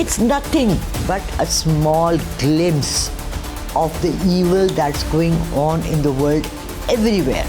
It's nothing but a small glimpse of the evil that's going on in the world everywhere.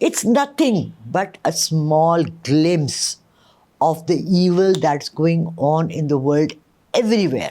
It's nothing but a small glimpse of the evil that's going on in the world everywhere.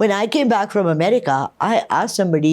When I came back from America, I asked somebody,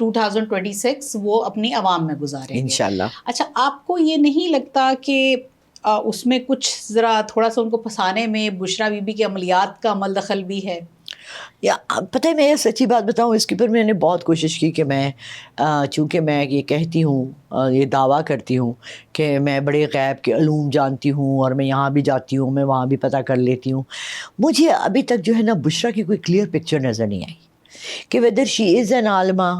2026 وہ اپنی عوام میں گزاریں گے انشاءاللہ. اچھا آپ کو یہ نہیں لگتا کہ اس میں کچھ ذرا تھوڑا سا ان کو پھنسانے میں بشرا بی بی کے عملیات کا عمل دخل بھی ہے؟ یا پتہ ہے میں سچی بات بتاؤں اس کے اوپر میں نے بہت کوشش کی کہ میں چونکہ میں یہ کہتی ہوں یہ دعویٰ کرتی ہوں کہ میں بڑے غیب کے علوم جانتی ہوں اور میں یہاں بھی جاتی ہوں میں وہاں بھی پتہ کر لیتی ہوں، مجھے ابھی تک جو ہے نا بشرا کی کوئی کلیئر پکچر نظر نہیں آئی کہ ویدر شی از این عالمہ،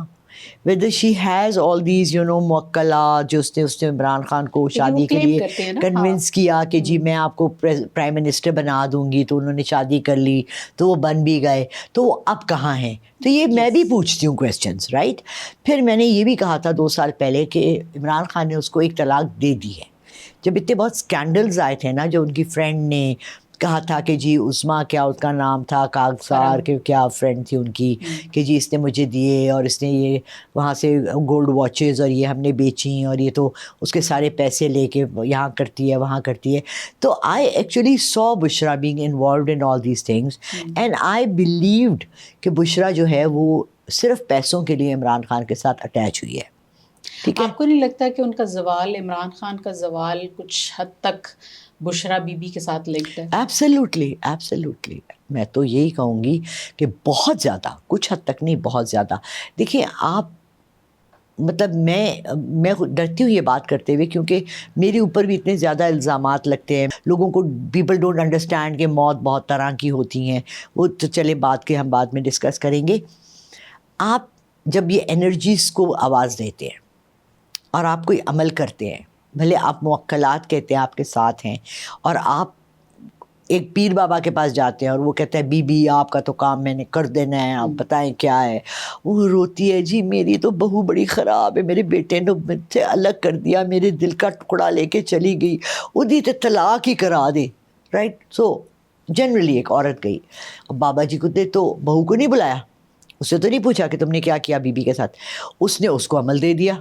whether she has all these موکلات جو اس نے عمران خان کو شادی کے لیے کنونس کیا کہ جی میں آپ کو پرائم منسٹر بنا دوں گی، تو انہوں نے شادی کر لی تو وہ بن بھی گئے، تو وہ اب کہاں ہیں؟ تو یہ میں بھی پوچھتی ہوں کویسچنس، رائٹ. پھر میں نے یہ بھی کہا تھا 2 سال پہلے کہ عمران خان نے اس کو ایک طلاق دے دی ہے. جب اتنے بہت اسکینڈلز آئے تھے نا، جو ان کی فرینڈ نے کہا تھا کہ جی عظمیٰ کیا اس کا نام تھا، کاغذار کے کیا فرینڈ تھی ان کی، کہ جی اس نے مجھے دیے اور اس نے یہ وہاں سے گولڈ واچز اور یہ ہم نے بیچیں اور یہ تو اس کے سارے پیسے لے کے یہاں کرتی ہے وہاں کرتی ہے. تو آئی actually saw Bushra being involved in all these things and I believed کہ بشرا جو ہے وہ صرف پیسوں کے لیے عمران خان کے ساتھ اٹیچ ہوئی ہے. ٹھیک ہے، آپ کو نہیں لگتا کہ ان کا زوال، عمران خان کا زوال کچھ حد تک بشرا بی بی کے ساتھ لنکڈ ہے؟ Absolutely absolutely. میں تو یہی کہوں گی کہ بہت زیادہ، کچھ حد تک نہیں بہت زیادہ. دیکھیے آپ، مطلب میں ڈرتی ہوں یہ بات کرتے ہوئے کیونکہ میرے اوپر بھی اتنے زیادہ الزامات لگتے ہیں. لوگوں کو پیپل ڈونٹ انڈرسٹینڈ کہ موت بہت طرح کی ہوتی ہیں، وہ تو چلے بات کے ہم بعد میں ڈسکس کریں گے. آپ جب یہ انرجیز کو آواز دیتے ہیں اور آپ کوئی عمل کرتے ہیں، بھلے آپ موکلات کہتے ہیں آپ کے ساتھ ہیں، اور آپ ایک پیر بابا کے پاس جاتے ہیں اور وہ کہتا ہے بی بی آپ کا تو کام میں نے کر دینا ہے، آپ بتائیں کیا ہے. وہ روتی ہے جی میری تو بہو بڑی خراب ہے، میرے بیٹے نے مجھ سے الگ کر دیا، میرے دل کا ٹکڑا لے کے چلی گئی، ادھی تو طلاق ہی کرا دے، رائٹ. سو جنرلی ایک عورت گئی، اب بابا جی کو دے تو بہو کو نہیں بلایا، اس سے تو نہیں پوچھا کہ تم نے کیا کیا بی بی کے ساتھ، اس نے اس کو عمل دے دیا،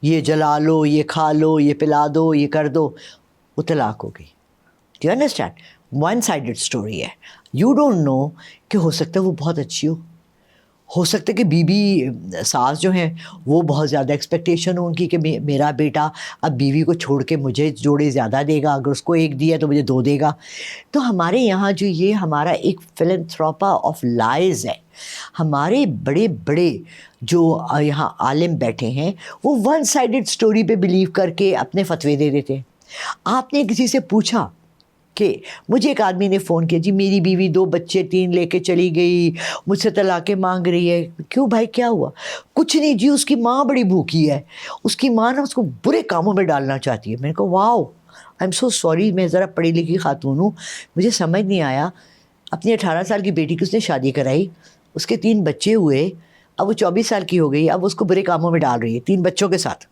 یہ جلا لو، یہ کھا لو، یہ پلا دو، یہ کر دو، وہ طلاق ہو گئی. Do you understand? One sided story ہے. یو ڈونٹ نو کہ ہو سکتا ہے وہ بہت اچھی ہو سکتا ہے کہ بی بی ساس جو ہیں وہ بہت زیادہ ایکسپیکٹیشن ہو ان کی کہ میرا بیٹا اب بیوی کو چھوڑ کے مجھے جوڑے زیادہ دے گا، اگر اس کو 1 دیا تو مجھے 2 دے گا. تو ہمارے یہاں جو یہ ہمارا ایک فلنتھروپا آف لائز ہے، ہمارے بڑے بڑے جو یہاں عالم بیٹھے ہیں وہ ون سائڈڈ اسٹوری پہ بلیو کر کے اپنے فتوے دے دیتے ہیں. آپ نے کسی سے پوچھا کہ مجھے ایک آدمی نے فون کیا، جی میری بیوی 2 بچے 3 لے کے چلی گئی، مجھ سے طلاقیں مانگ رہی ہے. کیوں بھائی کیا ہوا؟ کچھ نہیں جی، اس کی ماں بڑی بھوکی ہے، اس کی ماں نا اس کو برے کاموں میں ڈالنا چاہتی ہے. میں نے کہا واو، آئی ایم سو سوری، میں ذرا پڑھی لکھی خاتون ہوں، مجھے سمجھ نہیں آیا. اپنی 18 سال کی بیٹی کی اس نے شادی کرائی، اس کے 3 بچے ہوئے، اب وہ 24 سال کی ہو گئی، اب اس کو برے کاموں میں ڈال رہی ہے 3 بچوں کے ساتھ.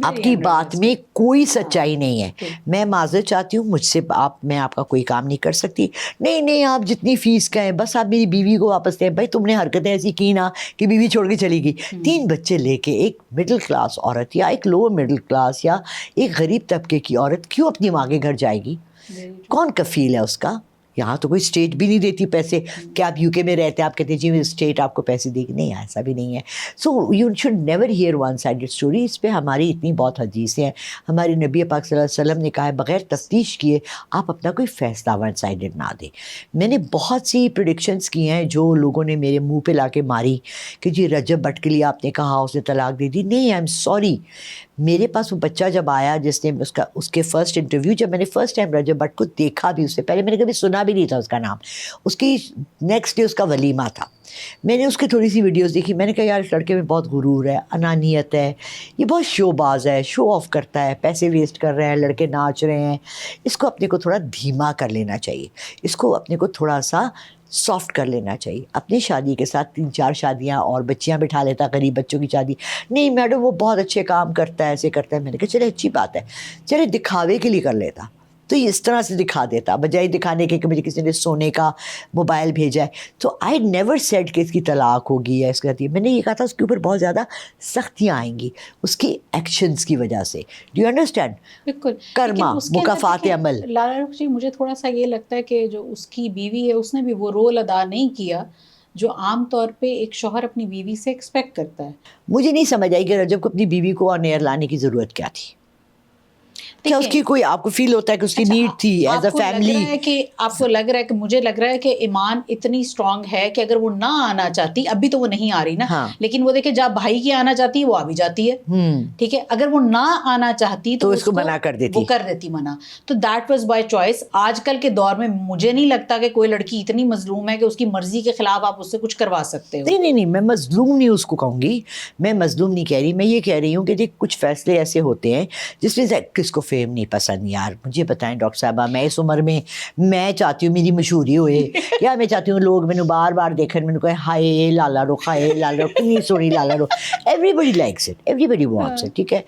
آپ کی بات میں کوئی سچائی نہیں ہے. میں معذرت چاہتی ہوں، مجھ سے میں آپ کا کوئی کام نہیں کر سکتی. نہیں آپ جتنی فیس کا ہے بس آپ میری بیوی کو واپس دیں. بھائی تم نے حرکتیں ایسی کی نا کہ بیوی چھوڑ کے چلی گئی. 3 بچے لے کے ایک مڈل کلاس عورت یا ایک لوور مڈل کلاس یا ایک غریب طبقے کی عورت کیوں اپنی ماں کے گھر جائے گی؟ کون کفیل ہے اس کا؟ یہاں تو کوئی اسٹیٹ بھی نہیں دیتی پیسے کہ آپ یو کے میں رہتے ہیں آپ کہتے ہیں جی اسٹیٹ آپ کو پیسے دے گی. نہیں، ایسا بھی نہیں ہے. So you should never hear one sided story. اس پہ ہماری اتنی بہت حدیثیں ہیں. ہمارے نبی پاک صلی اللہ علیہ وسلم نے کہا ہے بغیر تفتیش کیے آپ اپنا کوئی فیصلہ ون سائڈڈ نہ دیں. میں نے بہت سی پریڈکشنس کی ہیں جو لوگوں نے میرے منہ پہ لا کے ماری کہ جی رجب بٹ کے لیے آپ نے کہا اس نے طلاق دے دی. نہیں، آئی ایم سوری. میرے پاس وہ بچہ جب آیا جس نے اس کے فرسٹ انٹرویو، جب میں نے فرسٹ ٹائم رجب بٹ کو دیکھا بھی، اس سے پہلے میں نے کبھی سنا بھی نہیں تھا اس کا نام. اس کی نیکسٹ ڈے اس کا ولیمہ تھا. میں نے اس کی تھوڑی سی ویڈیوز دیکھی. میں نے کہا یار اس لڑکے میں بہت غرور ہے، انانیت ہے، یہ بہت شو باز ہے، شو آف کرتا ہے، پیسے ویسٹ کر رہے ہیں، لڑکے ناچ رہے ہیں. اس کو اپنے کو تھوڑا دھیما کر لینا چاہیے، اس کو اپنے کو تھوڑا سا سافٹ کر لینا چاہیے. اپنی شادی کے ساتھ 3-4 شادیاں اور بچیاں بٹھا لیتا، غریب بچوں کی شادی. نہیں میڈم وہ بہت اچھے کام کرتا ہے، ایسے کرتا ہے. میں نے کہا چلے اچھی بات ہے، چلے دکھاوے کے لیے کر لیتا تو یہ اس طرح سے دکھا دیتا، بجائے دکھانے کے کہ مجھے کسی نے سونے کا موبائل بھیجا ہے. تو آئی نیور سیڈ کہ اس کی طلاق ہوگی یا اس کے، میں نے یہ کہا تھا اس کے اوپر بہت زیادہ سختیاں آئیں گی اس کی ایکشنز کی وجہ سے. Do you understand? بالکل. کرما مکافات عمل. لالا رخ جی مجھے تھوڑا سا یہ لگتا ہے کہ جو اس کی بیوی ہے اس نے بھی وہ رول ادا نہیں کیا جو عام طور پہ ایک شوہر اپنی بیوی سے ایکسپیکٹ کرتا ہے. مجھے نہیں سمجھ آئی کہ رجب کو اپنی بیوی کو آن ایئر لانے کی ضرورت کیا تھی. کیا اس کی کوئی آپ کو فیل ہوتا ہے کہ اس کی نیڈ تھی ایز اے فیملی؟ آپ کو لگ رہا ہے کہ مجھے لگ رہا ہے کہ ایمان اتنی اسٹرانگ ہے کہ اگر وہ نہ آنا چاہتی, ابھی تو وہ نہیں آ رہی نا, لیکن وہ دیکھے جب بھائی کی آنا چاہتی ہے وہ آ بھی جاتی ہے, ٹھیک ہے, اگر وہ نہ آنا چاہتی تو اس کو منع کر دیتی, وہ کر دیتی منع. تو دیٹ واز بائی چوائس. آج کل کے دور میں مجھے نہیں لگتا کہ کوئی لڑکی اتنی مظلوم ہے کہ اس کی مرضی کے خلاف آپ اس سے کچھ کروا سکتے ہو. نہیں, میں مظلوم نہیں اس کو کہوں گی, میں مظلوم نہیں کہہ رہی, میں یہ کہہ رہی ہوں کہ دیکھ کچھ فیصلے ایسے ہوتے ہیں جس میں کس کو فیم نہیں پسند. یار مجھے بتائیں ڈاکٹر صاحبہ, میں اس عمر میں چاہتی ہوں میری مشہوری ہوئے, یا میں چاہتی ہوں لوگ مینوں بار بار دیکھن, مینوں کہے ہائے لالا رو, ہائے لالا رو, کتنی سونی لالا رو. Everybody likes it, everybody wants it, ٹھیک ہے.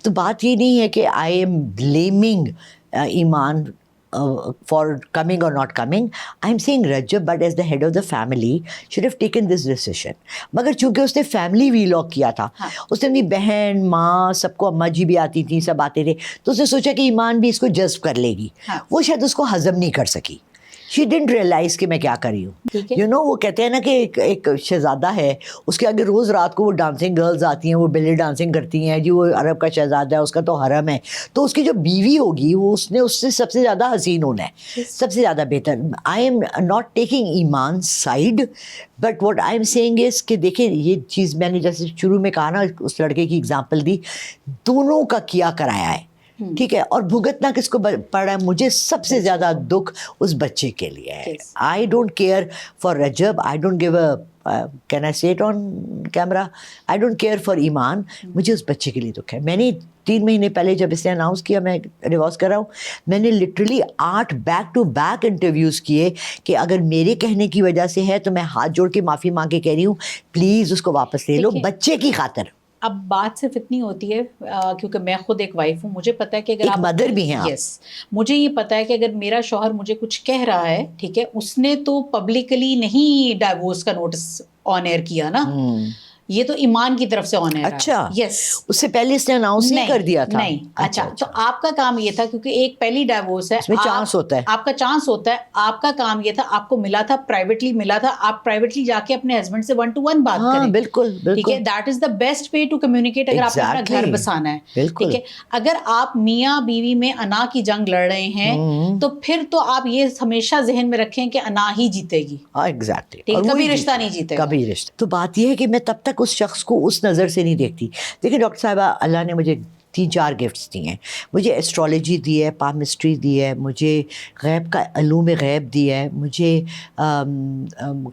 تو بات یہ نہیں ہے کہ I am blaming Iman for coming or not coming. I'm saying Rajab, but as the head of the family, should have taken this decision. مگر چونکہ اس نے فیملی وی لاگ کیا تھا, اس نے اپنی بہن ماں سب کو, اماں جی بھی آتی تھیں, سب آتے تھے, تو اس نے سوچا کہ ایمان بھی اس کو جذب کر لے گی. وہ شاید اس کو ہضم نہیں کر سکی. She didn't realize کہ میں کیا کر رہی ہوں. You know, وہ کہتے ہیں نا کہ ایک شہزادہ ہے, اس کے آگے روز رات کو وہ ڈانسنگ گرلز آتی ہیں, وہ بیلی ڈانسنگ کرتی ہیں, جی وہ عرب کا شہزادہ ہے, اس کا تو حرم ہے, تو اس کی جو بیوی ہوگی وہ اس نے اس سے سب سے زیادہ حسین ہونا ہے, سب سے زیادہ بہتر. I am not taking ایمان's side, but what I am saying is کہ دیکھیں یہ چیز میں نے جیسے شروع میں کہا نا, اس لڑکے کی اگزامپل دی, دونوں کا کیا کرایا ہے, ٹھیک ہے, اور بھگتنا کس کو پڑا ہے. مجھے سب سے زیادہ دکھ اس بچے کے لیے ہے. I don't care for Rajab, I don't give a can I say it on camera, I don't care for ایمان. مجھے اس بچے کے لیے دکھ ہے. میں نے 3 مہینے پہلے جب اس نے اناؤنس کیا میں ڈیورس کر رہا ہوں, میں نے literally 8 back to back interviews کیے کہ اگر میرے کہنے کی وجہ سے ہے تو میں ہاتھ جوڑ کے معافی مانگ کے کہہ رہی ہوں پلیز اس کو واپس لے لو, بچے کی خاطر. اب بات صرف اتنی ہوتی ہے کیونکہ میں خود ایک وائف ہوں, مجھے پتا ہے کہ اگر ایک مدر بھی ہیں. یس, مجھے یہ پتا ہے کہ اگر میرا شوہر مجھے کچھ کہہ رہا ہے, ٹھیک ہے, اس نے تو پبلکلی نہیں ڈائیورس کا نوٹس آن ایئر کیا نا, یہ تو ایمان کی طرف سے آن ایئر. اچھا, یس, اس سے پہلے اس نے اناؤنس نہیں کر دیا تھا. نہیں, اچھا, تو آپ کا کام یہ تھا کیونکہ ایک پہلی ڈائیورس ہے, اس میں چانس ہوتا ہے, آپ کا چانس ہوتا ہے, آپ کا کام یہ تھا, آپ کو ملا تھا پرائیویٹلی ملا تھا, آپ پرائیویٹلی جا کے اپنے ہسبینڈ سے 1 to 1 بات کریں. بالکل, ٹھیک ہے, that is the best way to communicate اگر آپ نے اپنا گھر بسانا ہے. ٹھیک ہے, اگر آپ میاں بیوی میں انا کی جنگ لڑ رہے ہیں تو پھر تو آپ یہ ہمیشہ ذہن میں رکھیں کہ انا ہی جیتے گی. ایگزیکٹلی, کبھی رشتہ نہیں جیتے گا, کبھی رشتہ. تو بات یہ ہے کہ میں تب تک اس شخص کو اس نظر سے نہیں دیکھتی. دیکھیں ڈاکٹر صاحبہ, اللہ نے مجھے 3-4 گفٹس دی ہیں. مجھے ایسٹرالوجی دی ہے, پامسٹری دی ہے, مجھے غیب کا علوم غیب دی ہے, مجھے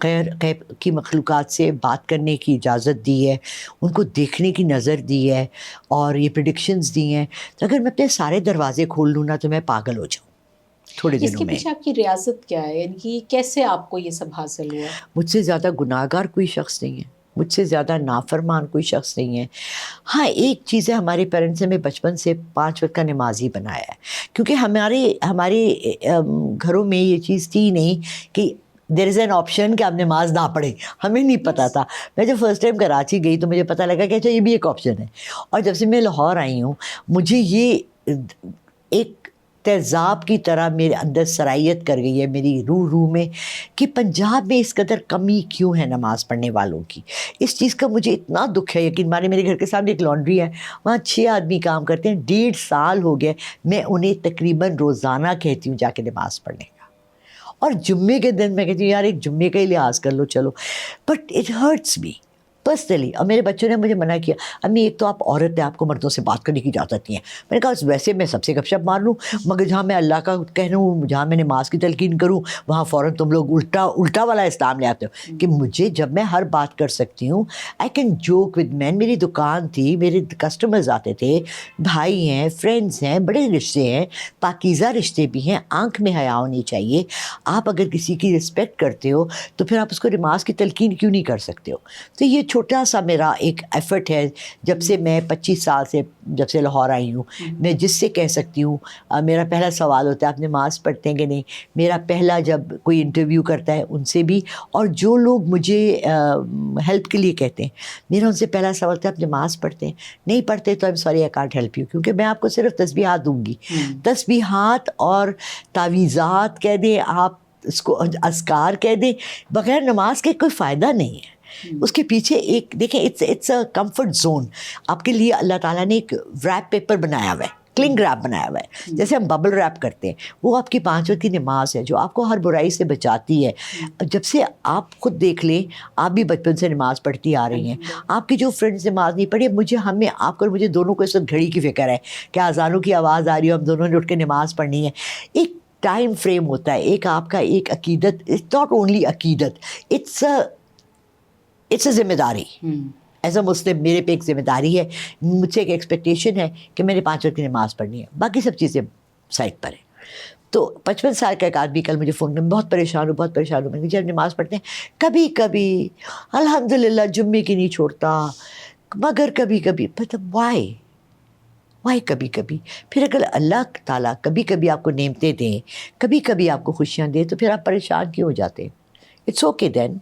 غیب کی مخلوقات سے بات کرنے کی اجازت دی ہے, ان کو دیکھنے کی نظر دی ہے, اور یہ پریڈکشنز دی ہیں. تو اگر میں اپنے سارے دروازے کھول لوں نا تو میں پاگل ہو جاؤں تھوڑے دنوں میں. اس کے پیچھے آپ کی ریاضت کیا ہے, یعنی کہ کیسے آپ کو یہ سب حاصل ہوا؟ مجھ سے زیادہ گناہ گار کوئی شخص نہیں ہے, مجھ سے زیادہ نافرمان کوئی شخص نہیں ہے. ہاں ایک چیز ہے, ہمارے پیرنٹس نے ہمیں بچپن سے 5 وقت کا نمازی بنایا ہے, کیونکہ ہمارے گھروں میں یہ چیز تھی نہیں کہ دیر از این آپشن کہ آپ نماز نہ پڑھیں. ہمیں نہیں پتہ تھا. میں جب فرسٹ ٹائم کراچی گئی تو مجھے پتہ لگا کہ اچھا یہ بھی ایک آپشن ہے. اور جب سے میں لاہور آئی ہوں مجھے یہ ایک تیزاب کی طرح میرے اندر سرائیت کر گئی ہے میری روح میں کہ پنجاب میں اس قدر کمی کیوں ہے نماز پڑھنے والوں کی. اس چیز کا مجھے اتنا دکھ ہے. یقین مانے میرے گھر کے سامنے ایک لانڈری ہے, وہاں 6 آدمی کام کرتے ہیں, 1.5 سال ہو گئے میں انہیں تقریباً روزانہ کہتی ہوں جا کے نماز پڑھنے کا. اور جمعے کے دن میں کہتی ہوں یار ایک جمعے کا ہی لحاظ کر لو چلو, but it hurts me personally. اور میرے بچوں نے مجھے منع کیا, امی ایک تو آپ عورت ہیں, آپ کو مردوں سے بات کرنے کی اجازت نہیں ہے. میں نے کہا ویسے میں سب سے گپ شپ مار لوں, مگر جہاں میں اللہ کا کہوں, جہاں میں نماز کی تلقین کروں, وہاں فوراً تم لوگ الٹا والا اسلام لے آتے ہو. کہ مجھے جب میں ہر بات کر سکتی ہوں, آئی کین جوک ود مین. میری دکان تھی, میرے کسٹمرز آتے تھے, بھائی ہیں, فرینڈس ہیں, بڑے رشتے ہیں, پاکیزہ رشتے بھی ہیں, آنکھ میں حیا ہونی چاہیے. آپ اگر کسی کی رسپیکٹ کرتے ہو تو پھر آپ اس کو نماز کی تلقین کیوں نہیں کر سکتے ہو؟ تو یہ چھوٹا سا میرا ایک ایفرٹ ہے. جب سے میں 25 سال سے جب سے لاہور آئی ہوں, میں جس سے کہہ سکتی ہوں. میرا پہلا سوال ہوتا ہے آپ نماز پڑھتے ہیں کہ نہیں. میرا پہلا جب کوئی انٹرویو کرتا ہے ان سے بھی, اور جو لوگ مجھے ہیلپ کے لیے کہتے ہیں, میرا ان سے پہلا سوال ہوتا ہے آپ نماز پڑھتے ہیں؟ نہیں پڑھتے تو آئی am sorry I can't help you. کیونکہ میں آپ کو صرف تسبیحات دوں گی, تسبیحات اور تعویذات کہہ دیں آپ اس کو اذکار کہہ دیں، بغیر نماز کے کوئی فائدہ نہیں ہے. اس کے پیچھے ایک دیکھیں اٹس اے کمفرٹ زون. آپ کے لیے اللہ تعالیٰ نے ایک ریپ پیپر بنایا ہوا ہے، کلنگ ریپ بنایا ہوا ہے، جیسے ہم ببل ریپ کرتے ہیں. وہ آپ کی 5 وقت کی نماز ہے جو آپ کو ہر برائی سے بچاتی ہے. جب سے آپ خود دیکھ لیں، آپ بھی بچپن سے نماز پڑھتی آ رہی ہیں، آپ کی جو فرینڈز نماز نہیں پڑھی، ہمیں آپ کو اور مجھے دونوں کو اس وقت گھڑی کی فکر ہے کہ اذانوں کی آواز آ رہی ہے، ہم دونوں نے اٹھ کے نماز پڑھنی ہے. ایک ٹائم فریم ہوتا ہے، ایک آپ کا ایک عقیدت، اٹس ناٹ اونلی عقیدت، اٹس اے ذمہ داری. ایز اے مسلم میرے پہ ایک ذمہ داری ہے، مجھ سے ایک ایکسپیکٹیشن ہے کہ میں نے 5 وقت کی نماز پڑھنی ہے، باقی سب چیزیں سائڈ پر ہیں. تو 55 سال کا ایک آدمی کل مجھے فون کر، میں بہت پریشان ہوں. میں نے جب نماز پڑھتے ہیں کبھی کبھی الحمدللہ جمعے کی نہیں چھوڑتا، مگر کبھی کبھی مطلب وائی کبھی کبھی. پھر اگر اللہ تعالیٰ کبھی کبھی آپ کو نعمتیں دیں، کبھی کبھی آپ کو خوشیاں دیں، تو پھر آپ پریشان کیوں ہو جاتے ہیں؟ It's okay then,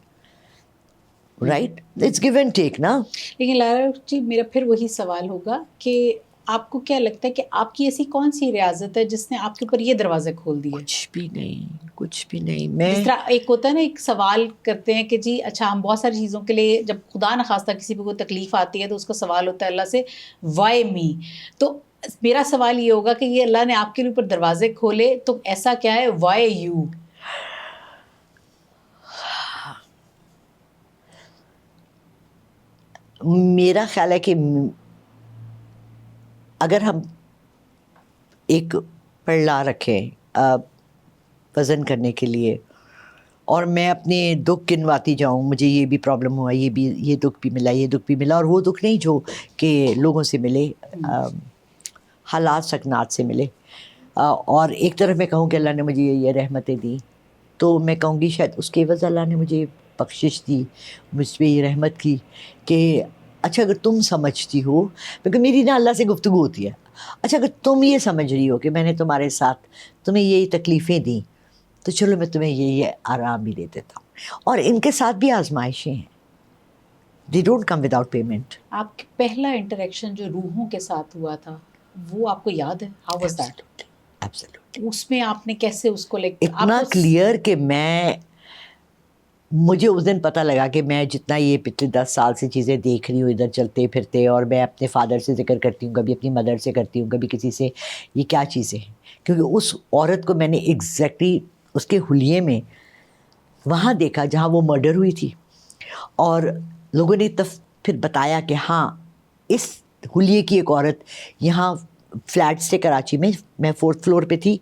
right? It's give and take نا. لیکن لارا جی میرا پھر وہی سوال ہوگا کہ آپ کو کیا لگتا ہے کہ آپ کی ایسی کون سی ریاضت ہے جس نے آپ کے اوپر یہ دروازے کھول دیے؟ کچھ بھی نہیں. میں جس طرح ایک ہوتا ہے نا، ایک سوال کرتے ہیں کہ جی اچھا ہم بہت ساری چیزوں کے لیے جب خدا نخواستہ کسی پہ کوئی تکلیف آتی ہے تو اس کا سوال ہوتا ہے اللہ سے وائی می. تو میرا سوال یہ ہوگا کہ یہ اللہ نے آپ کے اوپر دروازے کھولے تو ایسا کیا ہے وائی یو؟ میرا خیال ہے کہ اگر ہم ایک پڑلا رکھیں وزن کرنے کے لیے، اور میں اپنے دکھ گنواتی جاؤں، مجھے یہ بھی پرابلم ہوا، یہ دکھ بھی ملا، یہ دکھ بھی ملا، اور وہ دکھ نہیں جو کہ لوگوں سے ملے، حالات سکنات سے ملے، اور ایک طرف میں کہوں کہ اللہ نے مجھے یہ رحمتیں دی، تو میں کہوں گی شاید اس کے عوض اللہ نے مجھے بخشش دی، مجھ پہ یہ رحمت کی کہ اچھا اگر تم سمجھتی ہو، کیونکہ میری نا اللہ سے گفتگو ہوتی ہے، اچھا اگر تم یہ سمجھ رہی ہو کہ میں نے تمہارے ساتھ تمہیں یہی تکلیفیں دیں، تو چلو میں تمہیں یہ آرام بھی دے دیتا ہوں. اور ان کے ساتھ بھی آزمائشیں ہیں، they don't come without payment. آپ کا پہلا انٹریکشن جو روحوں کے ساتھ ہوا تھا وہ آپ کو یاد ہے؟ How was that? ایبسلیٹلی. اس میں آپ نے کیسے اس کو اتنا کلیئر کہ مجھے اس دن پتہ لگا کہ میں جتنا یہ پچھلے 10 سال سے چیزیں دیکھ رہی ہوں ادھر چلتے پھرتے، اور میں اپنے فادر سے ذکر کرتی ہوں، کبھی اپنی مدر سے کرتی ہوں، کبھی کسی سے، یہ کیا چیزیں ہیں. کیونکہ اس عورت کو میں نے ایگزیکٹلی اس کے حلیے میں وہاں دیکھا جہاں وہ مرڈر ہوئی تھی، اور لوگوں نے پھر بتایا کہ ہاں اس حلیے کی ایک عورت یہاں فلیٹس تھے کراچی میں 4th فلور پہ تھی،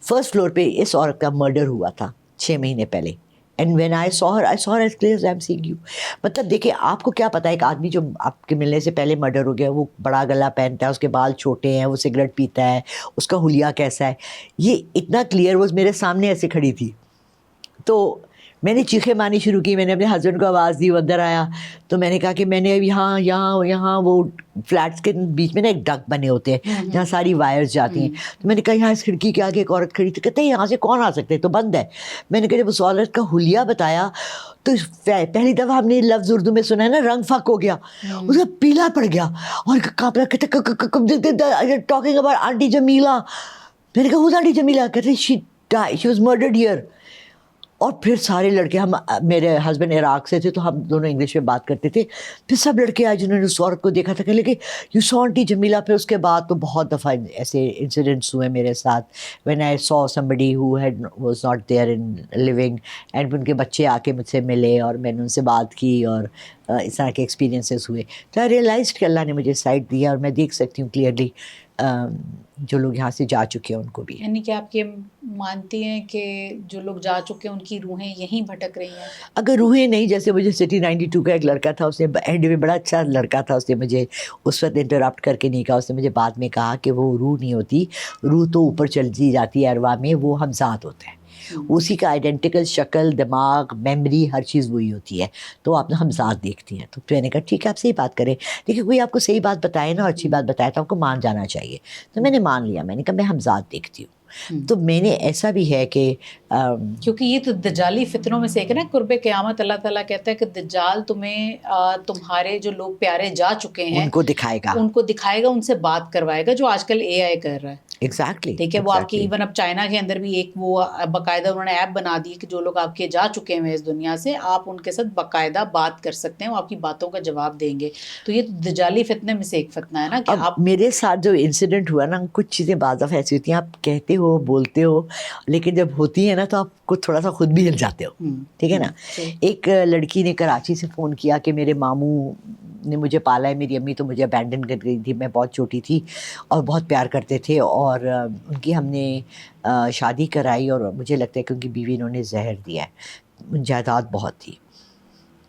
1st فلور پہ اس عورت کا مرڈر ہوا تھا 6 مہینے پہلے. And when I saw her as clear as I'm seeing you. مطلب دیکھیں آپ کو کیا پتہ ہے، ایک آدمی جو آپ کے ملنے سے پہلے مرڈر ہو گیا، وہ بڑا گلا پہنتا ہے، اس کے بال چھوٹے ہیں، وہ سگریٹ پیتا ہے، اس کا حلیہ کیسا ہے، یہ اتنا کلیئر. وہ میرے سامنے ایسے کھڑی تھی، تو میں نے چیخیں مارنی شروع کی. میں نے اپنے ہسبینڈ کو آواز دی، وہ اندر آیا، تو میں نے کہا کہ میں نے یہاں وہ فلیٹس کے بیچ میں نا ایک ڈک بنے ہوتے ہیں جہاں ساری وائرز جاتی ہیں، تو میں نے کہا یہاں اس کھڑکی کے آگے ایک عورت کھڑی تھی. کہتے ہیں یہاں سے کون آ سکتے، تو بند ہے. میں نے کہا جب اس عورت کا حلیہ بتایا تو پہلی دفعہ ہم نے لفظ اردو میں سنا ہے نا، رنگ فک ہو گیا، اس کا پیلا پڑ گیا اور کانپ رہا. کہتے ٹاکنگ اباؤٹ آنٹی جمیلہ. میں نے کہا who's آنٹی جمیلہ؟ کہتے she was murdered here. اور پھر سارے لڑکے، ہم میرے ہسبینڈ عراق سے تھے تو ہم دونوں انگلش میں بات کرتے تھے، پھر سب لڑکے آئے جنہوں نے اس عورت کو دیکھا تھا، کہ لے کہ یو سو آنٹی جمیلہ. پھر اس کے بعد تو بہت دفعہ ایسے انسیڈنٹس ہوئے میرے ساتھ، when I saw somebody who was not there in living، and ان کے بچے آ کے مجھ سے ملے اور میں نے ان سے بات کی، اور اس طرح کے ایکسپیرینسز ہوئے. تو آئی ریئلائزڈ کہ اللہ نے مجھے سائٹ دیا، اور میں دیکھ سکتی ہوں کلیئرلی جو لوگ یہاں سے جا چکے ہیں ان کو بھی. یعنی کہ آپ یہ مانتی ہیں کہ جو لوگ جا چکے ہیں ان کی روحیں یہیں بھٹک رہی ہیں؟ اگر روحیں نہیں، جیسے مجھے سٹی 92 کا ایک لڑکا تھا، اس نے اینڈ میں بڑا اچھا لڑکا تھا، اس نے مجھے اس وقت انٹرپٹ کر کے نہیں کہا، اس نے مجھے بعد میں کہا کہ وہ روح نہیں ہوتی، روح تو اوپر چلی جاتی ہے ارواح میں، وہ ہم ذات ہوتے ہیں، اسی کا آئیڈینٹیکل شکل، دماغ، میموری، ہر چیز وہی ہوتی ہے، تو آپ ہم ذات دیکھتی ہیں. تو میں نے کہا ٹھیک ہے آپ صحیح بات کریں، دیکھیے کوئی آپ کو صحیح بات بتائے نا، اور اچھی بات بتائے تو آپ کو مان جانا چاہیے. تو میں نے مان لیا، میں نے کہا میں ہم ذات دیکھتی ہوں. تو میں نے ایسا بھی ہے کہ کیونکہ یہ تو دجالی فتنوں میں سے ایک ہے نا، قرب قیامت اللہ تعالیٰ کہتا ہے کہ دجال تمہیں تمہارے جو لوگ پیارے جا چکے ہیں ان کو دکھائے گا، ان سے بات کروائے گا، جو آج کل اے آئی کر رہا ہے. ایگزیکٹلی ٹھیک ہے، وہ آپ کی ایون اب چائنا کے اندر بھی ایک وہ باقاعدہ انہوں نے ایپ بنا دی کہ جو لوگ آپ کے جا چکے ہیں اس دنیا سے، آپ ان کے ساتھ باقاعدہ بات کر سکتے ہیں، وہ آپ کی باتوں کا جواب دیں گے. تو یہ دجالی فتنے میں سے ایک فتنہ ہے نا کہ آپ. میرے ساتھ جو انسیڈنٹ ہوا نا، کچھ چیزیں بعض دفعہ ایسی ہوتی ہیں آپ کہتے ہو بولتے ہو لیکن جب ہوتی ہیں نا تو آپ کو تھوڑا سا خود بھی ہل جاتے ہو. ٹھیک ہے نا. ایک لڑکی نے کراچی سے فون کیا کہ میرے ماموں نے مجھے پالا ہے، میری امی تو مجھے ابینڈن کر گئی تھی، میں بہت چھوٹی تھی اور بہت پیار کرتے تھے، اور ان کی ہم نے شادی کرائی اور مجھے لگتا ہے کہ ان کی بیوی انہوں نے زہر دیا ہے، جائیداد بہت تھی.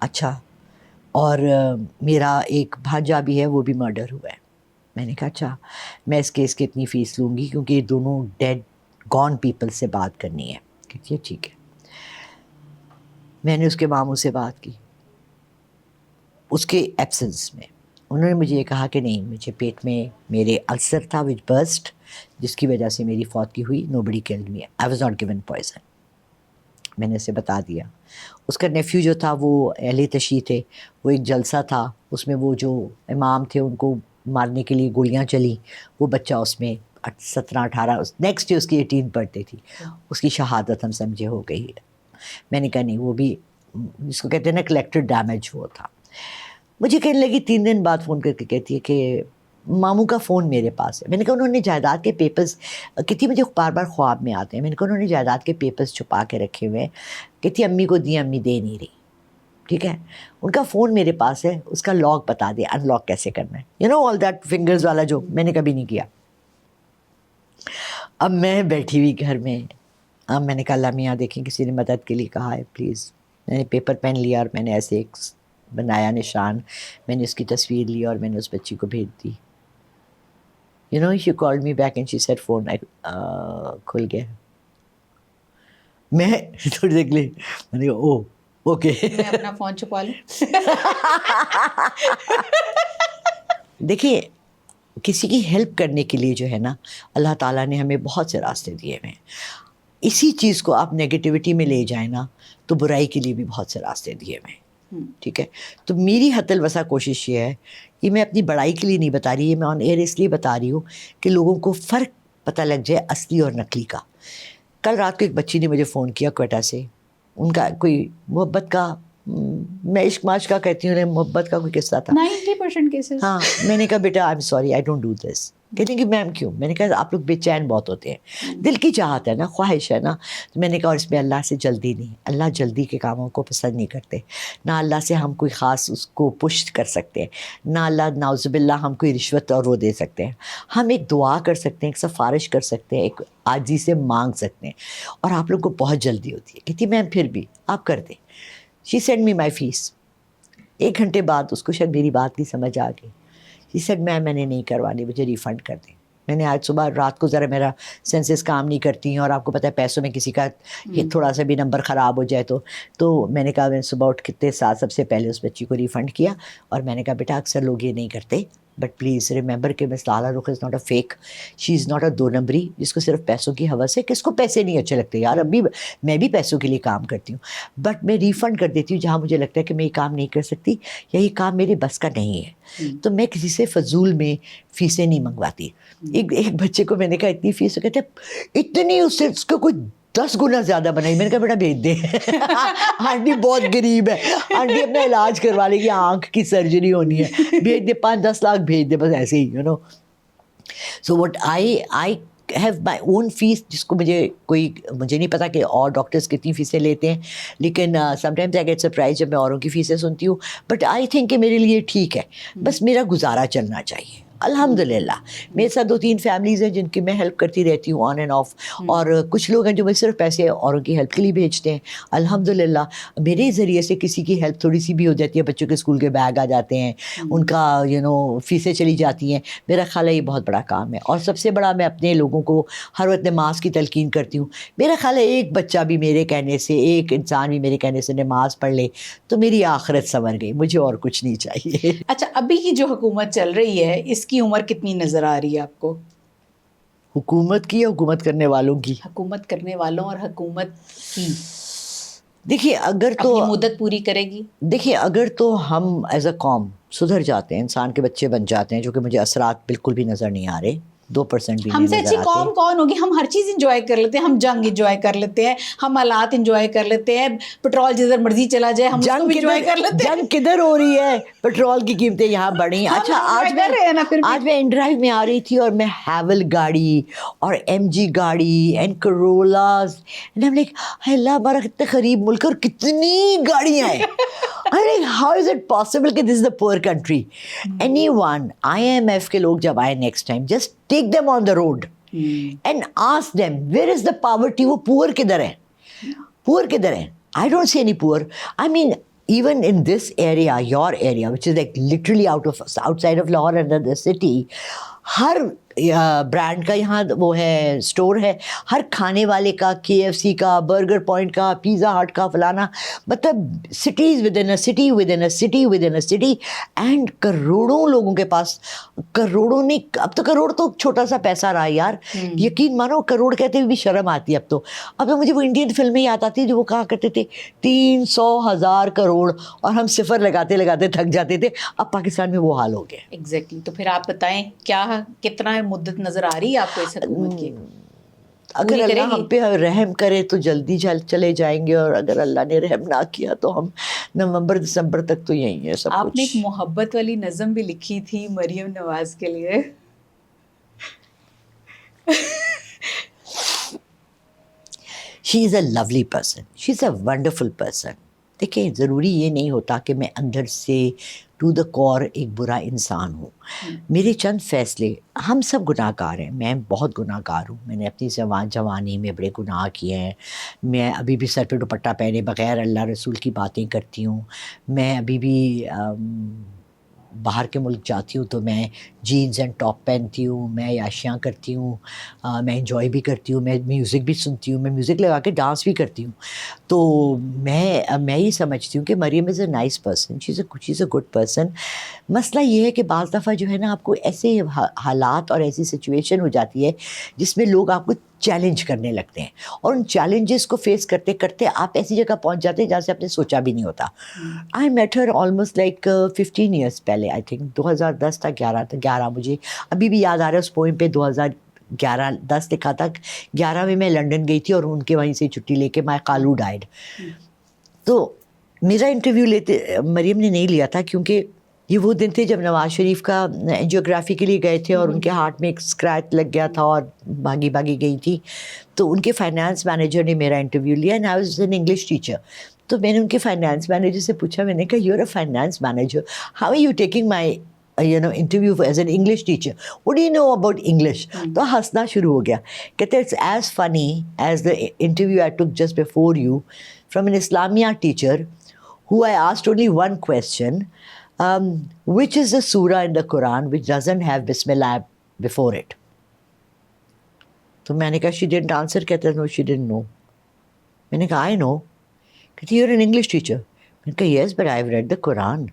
اچھا، اور میرا ایک بھانجا بھی ہے، وہ بھی مرڈر ہوا ہے. میں نے کہا اچھا میں اس کیس کی اتنی فیس لوں گی کیونکہ یہ دونوں ڈیڈ گون پیپل سے بات کرنی ہے. کہتی ہے ٹھیک ہے. میں نے اس کے ماموں سے بات کی اس کے ایبسنس میں. انہوں نے مجھے یہ کہا کہ نہیں، مجھے پیٹ میں میرے السر تھا وچ برسٹ، جس کی وجہ سے میری فوت کی ہوئی. Nobody killed me, I was not given poison. میں نے اسے بتا دیا. اس کا نیفیو جو تھا وہ اہل تشیع تھے، وہ ایک جلسہ تھا اس میں وہ جو امام تھے ان کو مارنے کے لیے گولیاں چلیں، وہ بچہ اس میں 17-18، نیکسٹ ڈے اس کی 18 برتھ ڈے تھی، اس کی شہادت ہم سمجھے ہو گئی. میں نے کہا نہیں، وہ بھی جس کو کہتے ہیں نا کلیکٹڈ ڈیمیج وہ تھا. مجھے کہنے لگی 3 دن بعد فون کر کے کہتی ہے کہ ماموں کا فون میرے پاس ہے. میں نے کہا انہوں نے جائیداد کے پیپرز، کہتی مجھے بار بار خواب میں آتے ہیں. میں نے کہا انہوں نے جائیداد کے پیپرز چھپا کے رکھے ہوئے ہیں. کہتی امی کو دی، امی دے نہیں رہی. ٹھیک ہے، ان کا فون میرے پاس ہے، اس کا لاک بتا دے، ان لاک کیسے کرنا ہے، you know all that fingers والا جو میں نے کبھی نہیں کیا. اب میں بیٹھی ہوئی گھر میں، اب میں نے کہا اللہ میاں دیکھیں کسی نے مدد کے لیے کہا ہے پلیز. میں نے پیپر پین لیا اور میں نے ایسے ایک بنایا نشان، میں نے اس کی تصویر لی اور میں نے اس بچی کو بھیج دی. You know she called me back and she said phone کھل گیا. میں تھوڑی دیر کے لیے میں نے کہا او اوکے، میں اپنا فون چھپا لوں. دیکھیے کسی کی ہیلپ کرنے کے لیے جو ہے نا اللہ تعالیٰ نے ہمیں بہت سے راستے دیے ہوئے ہیں. اسی چیز کو آپ نگیٹیوٹی میں لے جائیں نا تو برائی کے لیے بھی بہت سے راستے دیے ہوئے ہیں. ٹھیک ہے، تو میری حد الوسع کوشش یہ ہے، یہ میں اپنی بڑائی کے لیے نہیں بتا رہی، یہ میں آن ایئر اس لیے بتا رہی ہوں کہ لوگوں کو فرق پتہ لگ جائے اصلی اور نقلی کا. کل رات کو ایک بچی نے مجھے فون کیا کوئٹہ سے، ان کا کوئی محبت کا، میں عشق معاش کا کہتی ہوں، محبت کا کوئی قصہ تھا. 90% کیسز. ہاں، میں نے کہا بیٹا I am sorry I don't do this. کہتے ہیں کہ میم کیوں؟ میں نے کہا آپ لوگ بے چین بہت ہوتے ہیں، دل کی چاہت ہے نا، خواہش ہے نا. تو میں نے کہا اور اس میں اللہ سے جلدی نہیں، اللہ جلدی کے کاموں کو پسند نہیں کرتے. نہ اللہ سے ہم کوئی خاص اس کو پشت کر سکتے ہیں، نہ اللہ نعوذ باللہ ہم کوئی رشوت اور وہ دے سکتے ہیں. ہم ایک دعا کر سکتے ہیں، ایک سفارش کر سکتے ہیں، ایک عاجزی سے مانگ سکتے ہیں، اور آپ لوگ کو بہت جلدی ہوتی ہے. کہتی میم پھر بھی آپ کر دیں. شی سینڈ می مائی فیس. 1 گھنٹے بعد اس کو شاید میری بات نہیں سمجھ آ گئی. شی سیڈ میں نے نہیں کروانی، مجھے ریفنڈ کر دیں. میں نے آج صبح رات کو ذرا میرا سینسز کام نہیں کرتی ہیں، اور آپ کو پتہ ہے پیسوں میں کسی کا تھوڑا سا بھی نمبر خراب ہو جائے تو میں نے کہا میں صبح اٹھ کے ساتھ سب سے پہلے اس بچی کو ریفنڈ کیا. اور میں نے کہا بیٹا اکثر لوگ یہ نہیں کرتے، بٹ پلیز ریممبر کہ مس لالہ رخ is not a fake, she is not a 2 نمبری جس کو صرف پیسوں کی حوث ہے. کس کو پیسے نہیں اچھے لگتے یار، ابھی میں بھی پیسوں کے لیے کام کرتی ہوں، بٹ میں ریفنڈ کر دیتی ہوں جہاں مجھے لگتا ہے کہ میں یہ کام نہیں کر سکتی یا یہ کام میرے بس کا نہیں ہے. تو میں کسی سے فضول میں فیسیں نہیں منگواتی. ایک بچے کو میں نے کہا اتنی فیس، کہتے اتنی، اس کو کوئی 10 گنا زیادہ بنائی. میں نے کہا بیٹا بھیج دے، آنٹی بہت غریب ہے، آنٹی اپنا علاج کروا لے گی، آنکھ کی سرجری ہونی ہے، بھیج دے 5-10 لاکھ بھیج دے، بس ایسے ہی you know. So what I have my own face, جس کو مجھے نہیں پتا کہ اور ڈاکٹرس کتنی فیسیں لیتے ہیں، لیکن sometimes I get surprise جب میں اوروں کی فیسیں سنتی ہوں. بٹ آئی تھنک کہ میرے لیے ٹھیک ہے، بس میرا گزارا چلنا چاہیے. الحمد للہ میرے ساتھ 2-3 فیملیز ہیں جن کی میں ہیلپ کرتی رہتی ہوں آن اینڈ آف، اور کچھ لوگ ہیں جو مجھے صرف پیسے اوروں کی ہیلپ کے لیے بھیجتے ہیں. الحمد للہ میرے ذریعے سے کسی کی ہیلپ تھوڑی سی بھی ہو جاتی ہے. بچوں کے اسکول کے بیگ آ جاتے ہیں، ان کا فیسیں چلی جاتی ہیں. میرا خیال ہے یہ بہت بڑا کام ہے. اور سب سے بڑا میں اپنے لوگوں کو ہر وقت نماز کی تلقین کرتی ہوں. میرا خیال ہے ایک بچہ بھی میرے کہنے سے، ایک انسان بھی میرے کہنے سے نماز پڑھ لے تو میری آخرت سنور گئی، مجھے اور کچھ نہیں چاہیے. اچھا، ابھی کی جو حکومت چل رہی ہے اس کی عمر کتنی نظر آ رہی ہے آپ کو؟ حکومت کی یا حکومت کرنے والوں کی؟ حکومت کرنے والوں اور حکومت کی. دیکھیے اگر تو اپنی مدت پوری کرے گی. دیکھیے اگر تو ہم ایز اے قوم سدھر جاتے ہیں, انسان کے بچے بن جاتے ہیں, جو کہ مجھے اثرات بالکل بھی نظر نہیں آ رہے, 2% بھی ہم نہیں سے نظر اچھی آتے. قوم کون ہوگی؟ ہم ہر چیز انجوائے کر لیتے ہیں, ہم جنگ انجوائے کر لیتے ہیں, ہم حالات انجوائے کر لیتے ہیں, پیٹرول جدھر مرضی چلا جائے ہم اس کو بھی انجوائے کر لیتے ہیں. جنگ کدھر ہو رہی ہے؟ پیٹرول کی قیمتیں یہاں بڑھی. اچھا آج میں ان ڈرائیو میں آ رہی تھی اور میں ہیول گاڑی اور ایم جی گاڑی اینڈ کرولاز, اللہ ہمارا کتنا غریب ملک اور کتنی گاڑیاں ہیں. How is it possible کہ this is the poor country? Anyone, IMF کے لوگ جب آئے next time, just take them on the road and ask them, where is the poverty? وہ poor کدھر ہے؟ poor کدھر ہے؟ I don't see any poor. I mean, even in this area, your area, which is like literally outside of Lahore and the city, Hare brand کا یہاں وہ ہے, store ہے, ہر کھانے والے کا, KFC کا, برگر پوائنٹ کا, پیزا ہٹ کا, فلانا, مطلب cities with in a city with in a city with in a city, and کروڑوں لوگوں کے پاس, کروڑوں نہیں, اب تو کروڑ تو چھوٹا سا پیسہ رہا یار, یقین مانو کروڑ کہتے ہوئے بھی شرم آتی ہے اب تو مجھے وہ انڈین فلمیں یاد آتی جو وہ کہا کرتے تھے 300,000 کروڑ, اور ہم صفر لگاتے لگاتے تھک جاتے تھے. اب پاکستان میں وہ حال ہو گیا. ایگزیکٹلی. تو پھر آپ بتائیں کتنا مدت نظر آ رہی ہے آپ کو اس حکومت کی؟ اگر اللہ ہم پہ رحم کرے تو جلدی چلے جائیں گے, اور اگر اللہ نے رحم نہ کیا تو ہم نومبر دسمبر تک تو یہی ہے سب کچھ. آپ نے ایک محبت والی نظم بھی لکھی تھی مریم نواز کے لیے. She is a lovely person, she is a wonderful person. دیکھیں ضروری یہ نہیں ہوتا کہ میں اندر سے ٹو دا کور ایک برا انسان ہوں. میرے چند فیصلے, ہم سب گناہ گار ہیں, میں بہت گناہ گار ہوں, میں نے اپنی جوانی میں بڑے گناہ کیے ہیں. میں ابھی بھی سر پہ دوپٹہ پہنے بغیر اللہ رسول کی باتیں کرتی ہوں. میں ابھی بھی باہر کے ملک جاتی ہوں تو میں جینز اینڈ ٹاپ پہنتی ہوں, میں عیاشیاں کرتی ہوں, میں انجوائے بھی کرتی ہوں, میں میوزک بھی سنتی ہوں, میں میوزک لگا کے ڈانس بھی کرتی ہوں. تو میں یہ سمجھتی ہوں کہ Maryam is a nice person, she is a good person. مسئلہ یہ ہے کہ بعض دفعہ جو ہے نا آپ کو ایسے حالات اور ایسی سچویشن ہو جاتی ہے جس میں لوگ آپ کو چیلنج کرنے لگتے ہیں, اور ان چیلنجز کو فیس کرتے کرتے آپ ایسی جگہ پہنچ جاتے ہیں جہاں سے آپ نے سوچا بھی نہیں ہوتا. آئی میٹ ہر آلموسٹ لائک 15 ایئرس پہلے, آئی تھنک 2010 تھا, 11 مجھے ابھی بھی یاد آ رہا ہے. اس پوئم پہ 2010 لکھا تھا, 11 میں لنڈن گئی تھی اور ان کے وہیں سے چھٹی لے کے مائی خالو ڈائڈ. تو میرا انٹرویو مریم نے نہیں لیا تھا, کیونکہ یہ وہ دن تھے جب نواز شریف کا اینجیوگرافی کے لیے گئے تھے اور ان کے ہارٹ میں ایک اسکریچ لگ گیا تھا اور بھاگی گئی تھی. تو ان کے فائنانس مینیجر نے میرا انٹرویو لیا, and I was an English teacher. تو میں نے ان کے فائنانس مینیجر سے پوچھا, میں نے کہا you are a finance manager, how are you taking my interview as an English teacher, what do you know about English? تو ہنسنا شروع ہو گیا. کہتے it's as funny as the interview I took just before you from an Islamia teacher who I asked only one question, which is the surah in the Quran which doesn't have Bismillah before it? تو میں نے کہا she didn't answer. کہتے no, she didn't know. میں نے کہا I know. کہتے you're an English teacher. میں نے کہا yes, but I've read the Quran.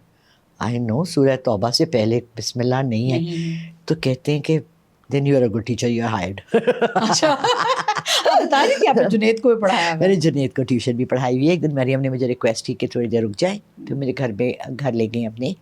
I know سورہ توبہ سے پہلے بسم اللہ نہیں ہے. تو کہتے ہیں کہ then you are a good teacher, you are hired. اچھا, بتا رہی تھی آپ نے جنید کو بھی پڑھایا؟ میں نے جنید کو ٹیوشن بھی پڑھائی ہوئی ہے. ایک دن مریم نے مجھے ریکویسٹ کی کہ تھوڑی دیر رک جائیں, تو میرے گھر لے گئیں اپنے.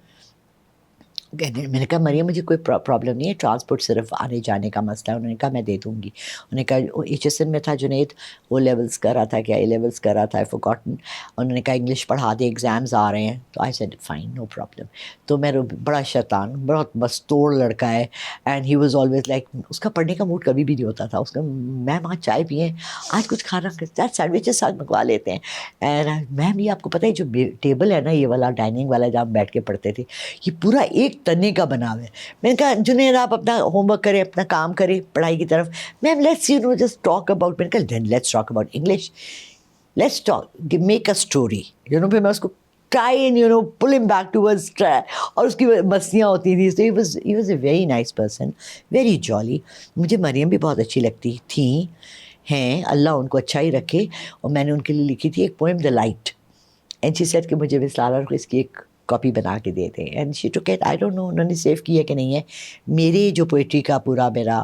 میں نے کہا مریم مجھے کوئی پرابلم نہیں ہے, ٹرانسپورٹ صرف آنے جانے کا مسئلہ ہے. انہوں نے کہا میں دے دوں گی. انہوں نے کہا HSN میں تھا جنید, وہ لیولس کر رہا تھا, کیا اے لیولس کر رہا تھا, آئی فورگاٹن. انہوں نے کہا انگلش پڑھا دے, ایگزامز آ رہے ہیں. تو I said fine, no problem. تو میرا بڑا شیطان, بہت مستوڑ لڑکا ہے, and he was always like, اس کا پڑھنے کا موڈ کبھی بھی نہیں ہوتا تھا. اس کا میم آج چائے پئیں, آج کچھ کھانا, سینڈوچز ساتھ منگوا لیتے ہیں. اینڈ میم یہ آپ کو پتہ ہے جو ٹیبل ہے نا, یہ والا ڈائننگ والا جہاں ہم بیٹھ کے پڑھتے تھے, یہ پورا ایک تنے کا بنا ہوا ہے. میں نے کہا جنید آپ اپنا ہوم ورک کریں, اپنا کام کریں پڑھائی کی طرف. Ma'am let's just talk about. میں نے کہا then let's talk about English, let's talk, make a story. پھر میں اس کو ٹرائی اینڈ پل ہم بیک ٹوورڈز, اور اس کی مستیاں ہوتی تھیں. He was a very nice person, very جالی. مجھے مریم بھی بہت اچھی لگتی تھیں, ہیں, اللہ ان کو اچھا ہی رکھے. اور میں نے ان کے لیے لکھی تھی ایک poem the light, and she sad کہ مجھے وسالہ کو اس کی ایک کاپی بنا کے دے دیں. And she took it, I don't know انہوں نے سیو کی ہے کہ نہیں ہے. میرے جو پوئٹری کا پورا میرا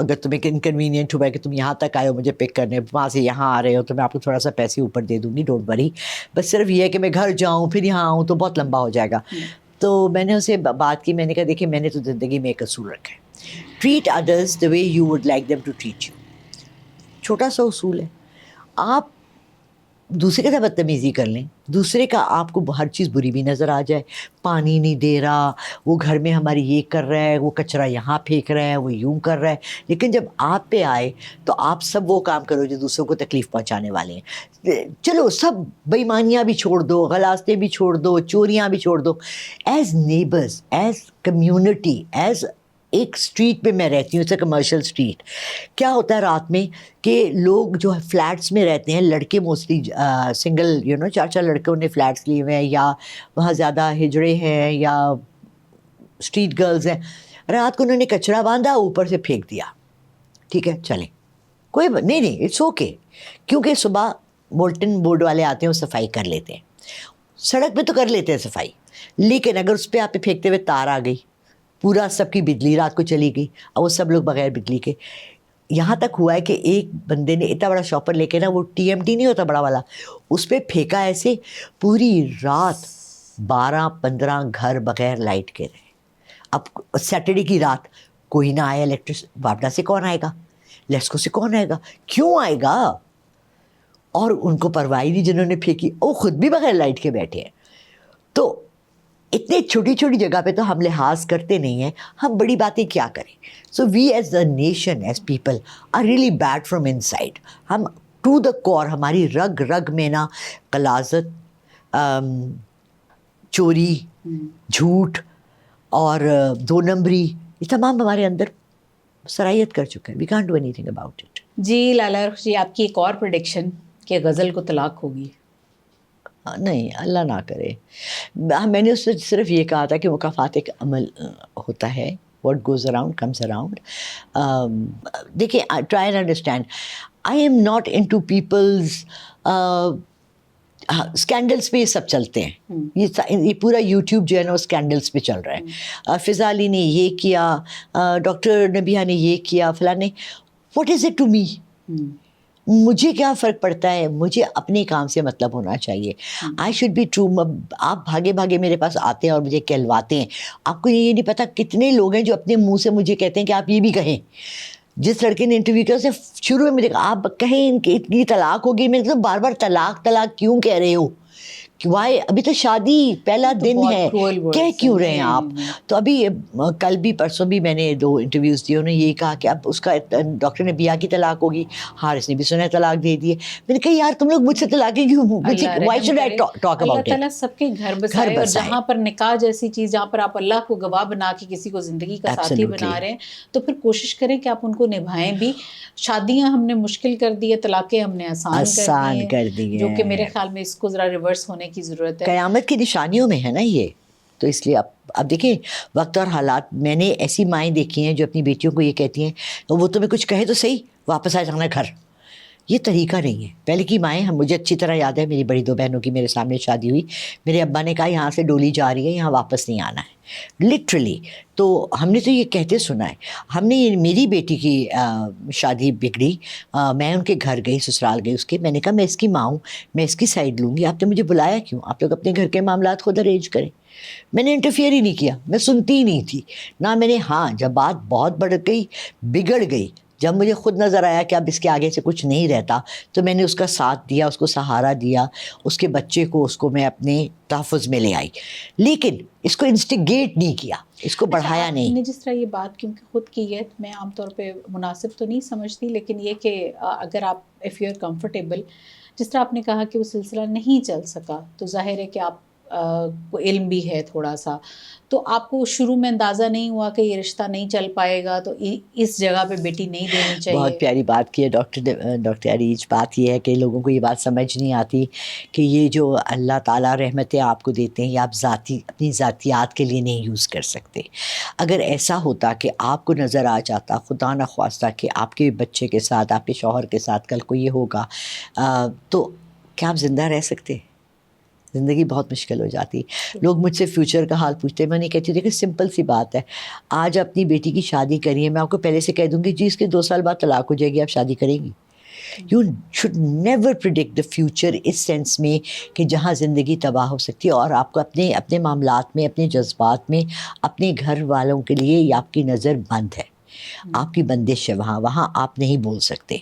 اگر تمہیں انکنوینئنٹ ہوا ہے کہ تم یہاں تک آئے ہو مجھے پک کرنے، وہاں سے یہاں آ رہے ہو، تو میں آپ کو تھوڑا سا پیسے اوپر دے دوں گی، ڈونٹ وری. بس صرف یہ ہے کہ میں گھر جاؤں پھر یہاں آؤں تو بہت لمبا ہو جائے گا. تو میں نے اسے بات کی، میں نے کہا دیکھیے میں نے تو زندگی میں ایک اصول رکھا ہے، treat others the way you would like them to treat you. چھوٹا سا اصول ہے. آپ دوسرے کے ساتھ بدتمیزی کر لیں، دوسرے کا آپ کو ہر چیز بری بھی نظر آ جائے، پانی نہیں دے رہا، وہ گھر میں ہماری یہ کر رہا ہے، وہ کچرا یہاں پھینک رہا ہے، وہ یوں کر رہا ہے، لیکن جب آپ پہ آئے تو آپ سب وہ کام کرو جو دوسروں کو تکلیف پہنچانے والے ہیں. چلو سب بےایمانیاں بھی چھوڑ دو، غلاظتیں بھی چھوڑ دو، چوریاں بھی چھوڑ دو. As neighbours, as community, as ایک اسٹریٹ پہ میں رہتی ہوں، اسے کمرشل اسٹریٹ. کیا ہوتا ہے رات میں کہ لوگ جو فلیٹس میں رہتے ہیں، لڑکے موسٹلی سنگل 4 لڑکوں نے فلیٹس لیے ہوئے ہیں، یا وہاں زیادہ ہجڑے ہیں یا اسٹریٹ گرلز ہیں، رات کو انہوں نے کچرا باندھا اوپر سے پھینک دیا. ٹھیک ہے چلیں، کوئی نہیں اٹس اوکے، کیونکہ صبح بولٹن بورڈ والے آتے ہیں وہ صفائی کر لیتے ہیں، سڑک پہ تو کر لیتے ہیں صفائی. لیکن اگر اس پہ آپ پہ پھینکتے ہوئے تار آ گئی، پورا سب کی بجلی رات کو چلی گئی، اور وہ سب لوگ بغیر بجلی کے. یہاں تک ہوا ہے کہ ایک بندے نے اتنا بڑا شاپر لے کے نا، وہ TMT نہیں ہوتا بڑا والا، اس پہ پھینکا ایسے، پوری رات 12-15 گھر بغیر لائٹ کے رہے. اب سیٹرڈے کی رات کوئی نہ آیا، واپڈا سے کون آئے گا، لیسکو سے کون آئے گا، کیوں آئے گا؟ اور ان کو پرواہ نہیں جنہوں نے پھینکی، وہ خود بھی بغیر لائٹ کے بیٹھے ہیں. تو اتنے چھوٹی چھوٹی جگہ پہ تو ہم لحاظ کرتے نہیں ہیں، ہم بڑی باتیں کیا کریں. So we as a nation, as people are really bad from inside. ہم ٹو دا کور، ہماری رگ رگ میں نا غلاظت، چوری، جھوٹ اور 2 نمبری، یہ تمام ہمارے اندر سرایت کر چکا ہے. We can't do anything about it. جی لالا جی، آپ کی ایک اور پریڈکشن کہ غزل کو طلاق ہوگی. نہیں، اللہ نہ کرے. میں نے اس سے صرف یہ کہا تھا کہ مکافات ایک عمل ہوتا ہے، what goes around comes around. دیکھیے try and understand, I am not into people's scandals پہ یہ سب چلتے ہیں. یہ پورا یوٹیوب جو ہے نا وہ اسکینڈلس پہ چل رہا ہے. فضا علی نے یہ کیا، ڈاکٹر نبیہ نے یہ کیا، فلاں نے. What is it to me? مجھے کیا فرق پڑتا ہے؟ مجھے اپنے کام سے مطلب ہونا چاہیے. I should be true. آپ بھاگے بھاگے میرے پاس آتے ہیں اور مجھے کہلواتے ہیں. آپ کو یہ نہیں پتا کتنے لوگ ہیں جو اپنے منہ سے مجھے کہتے ہیں کہ آپ یہ بھی کہیں. جس لڑکے نے انٹرویو کیا اسے شروع میں مجھے کہا آپ کہیں کہ اتنی طلاق ہوگی. میں نے کہا بار بار طلاق طلاق کیوں کہہ رہے ہو؟ وائی؟ ابھی تو شادی پہلا دن ہے، کہہ کیوں رہے ہیں آپ؟ تو ابھی کل بھی پرسوں بھی میں نے 2 انٹرویوز دیے، انہوں نے یہی کہا کہ اب اس کا ڈاکٹر نبیہ کی طلاق ہوگی، حارث نے بھی سنا طلاق دے دی ہے. میں نے کہا یار تم لوگ مجھ سے طلاقیں کیوں؟ Why should I talk about it? Allah تعالیٰ سب کے گھر بسائے، اور جہاں پر نکاح جیسی چیز، جہاں پر آپ اللہ کو گواہ بنا کے کسی کو زندگی کا ساتھی بنا رہے ہیں، تو پھر کوشش کریں کہ آپ ان کو نبھائیں بھی. شادیاں ہم نے مشکل کر دی ہے، طلاقیں ہم نے آسان کر دی ہیں، جو کہ میرے خیال میں اس کو ذرا ریورس ہونے کی ضرورت ہے. قیامت کی نشانیوں میں ہے نا یہ. تو اس لیے اب دیکھیں وقت اور حالات. میں نے ایسی مائیں دیکھی ہیں جو اپنی بیٹیوں کو یہ کہتی ہیں وہ تمہیں کچھ کہے تو صحیح واپس آ جانا گھر. یہ طریقہ نہیں ہے. پہلے کی مائیں، مجھے اچھی طرح یاد ہے، میری بڑی 2 بہنوں کی میرے سامنے شادی ہوئی، میرے ابا نے کہا یہاں سے ڈولی جا رہی ہے، یہاں واپس نہیں آنا ہے، لٹرلی. تو ہم نے تو یہ کہتے سنا ہے. ہم نے میری بیٹی کی شادی بگڑی، میں ان کے گھر گئی، سسرال گئی اس کے. میں نے کہا میں اس کی ماں ہوں، میں اس کی سائڈ لوں گی، آپ نے مجھے بلایا کیوں؟ آپ لوگ اپنے گھر کے معاملات خود ارینج کریں. میں نے انٹرفیئر ہی نہیں کیا، میں سنتی ہی نہیں تھی نہ. میں نے جب بات بہت بڑھ گئی، بگڑ گئی، جب مجھے خود نظر آیا کہ اب اس کے آگے سے کچھ نہیں رہتا، تو میں نے اس کا ساتھ دیا، اس کو سہارا دیا، اس کے بچے کو، اس کو میں اپنے تحفظ میں لے آئی. لیکن اس کو انسٹیگیٹ نہیں کیا، اس کو بڑھایا نہیں. آپ نے جس طرح یہ بات کیونکہ خود کی ہے، میں عام طور پہ مناسب تو نہیں سمجھتی، لیکن یہ کہ اگر آپ اف یو آر کمفرٹیبل، جس طرح آپ نے کہا کہ وہ سلسلہ نہیں چل سکا، تو ظاہر ہے کہ آپ کو علم بھی ہے تھوڑا سا، تو آپ کو شروع میں اندازہ نہیں ہوا کہ یہ رشتہ نہیں چل پائے گا، تو اس جگہ پہ بیٹی نہیں دینی چاہیے. بہت پیاری بات کی ہے ڈاکٹر عریج. بات یہ ہے کہ لوگوں کو یہ بات سمجھ نہیں آتی کہ یہ جو اللہ تعالیٰ رحمتیں آپ کو دیتے ہیں، یہ آپ اپنی ذاتیات کے لیے نہیں یوز کر سکتے. اگر ایسا ہوتا کہ آپ کو نظر آ جاتا خدا نخواستہ کہ آپ کے بچے کے ساتھ، آپ کے شوہر کے ساتھ کل کو یہ ہوگا، تو کیا آپ زندہ رہ سکتے؟ زندگی بہت مشکل ہو جاتی. لوگ مجھ سے فیوچر کا حال پوچھتے ہیں, میں نہیں کہتی ہوں دیکھیں سمپل سی بات ہے, آج اپنی بیٹی کی شادی کریے, میں آپ کو پہلے سے کہہ دوں گی جی اس کے 2 سال بعد طلاق ہو جائے گی, آپ شادی کریں گی؟ You should never predict the future اس سینس میں کہ جہاں زندگی تباہ ہو سکتی ہے, اور آپ کو اپنے معاملات میں, اپنے جذبات میں, اپنے گھر والوں کے لیے یہ آپ کی نظر بند ہے, آپ کی بندش ہے وہاں آپ نہیں بول سکتے,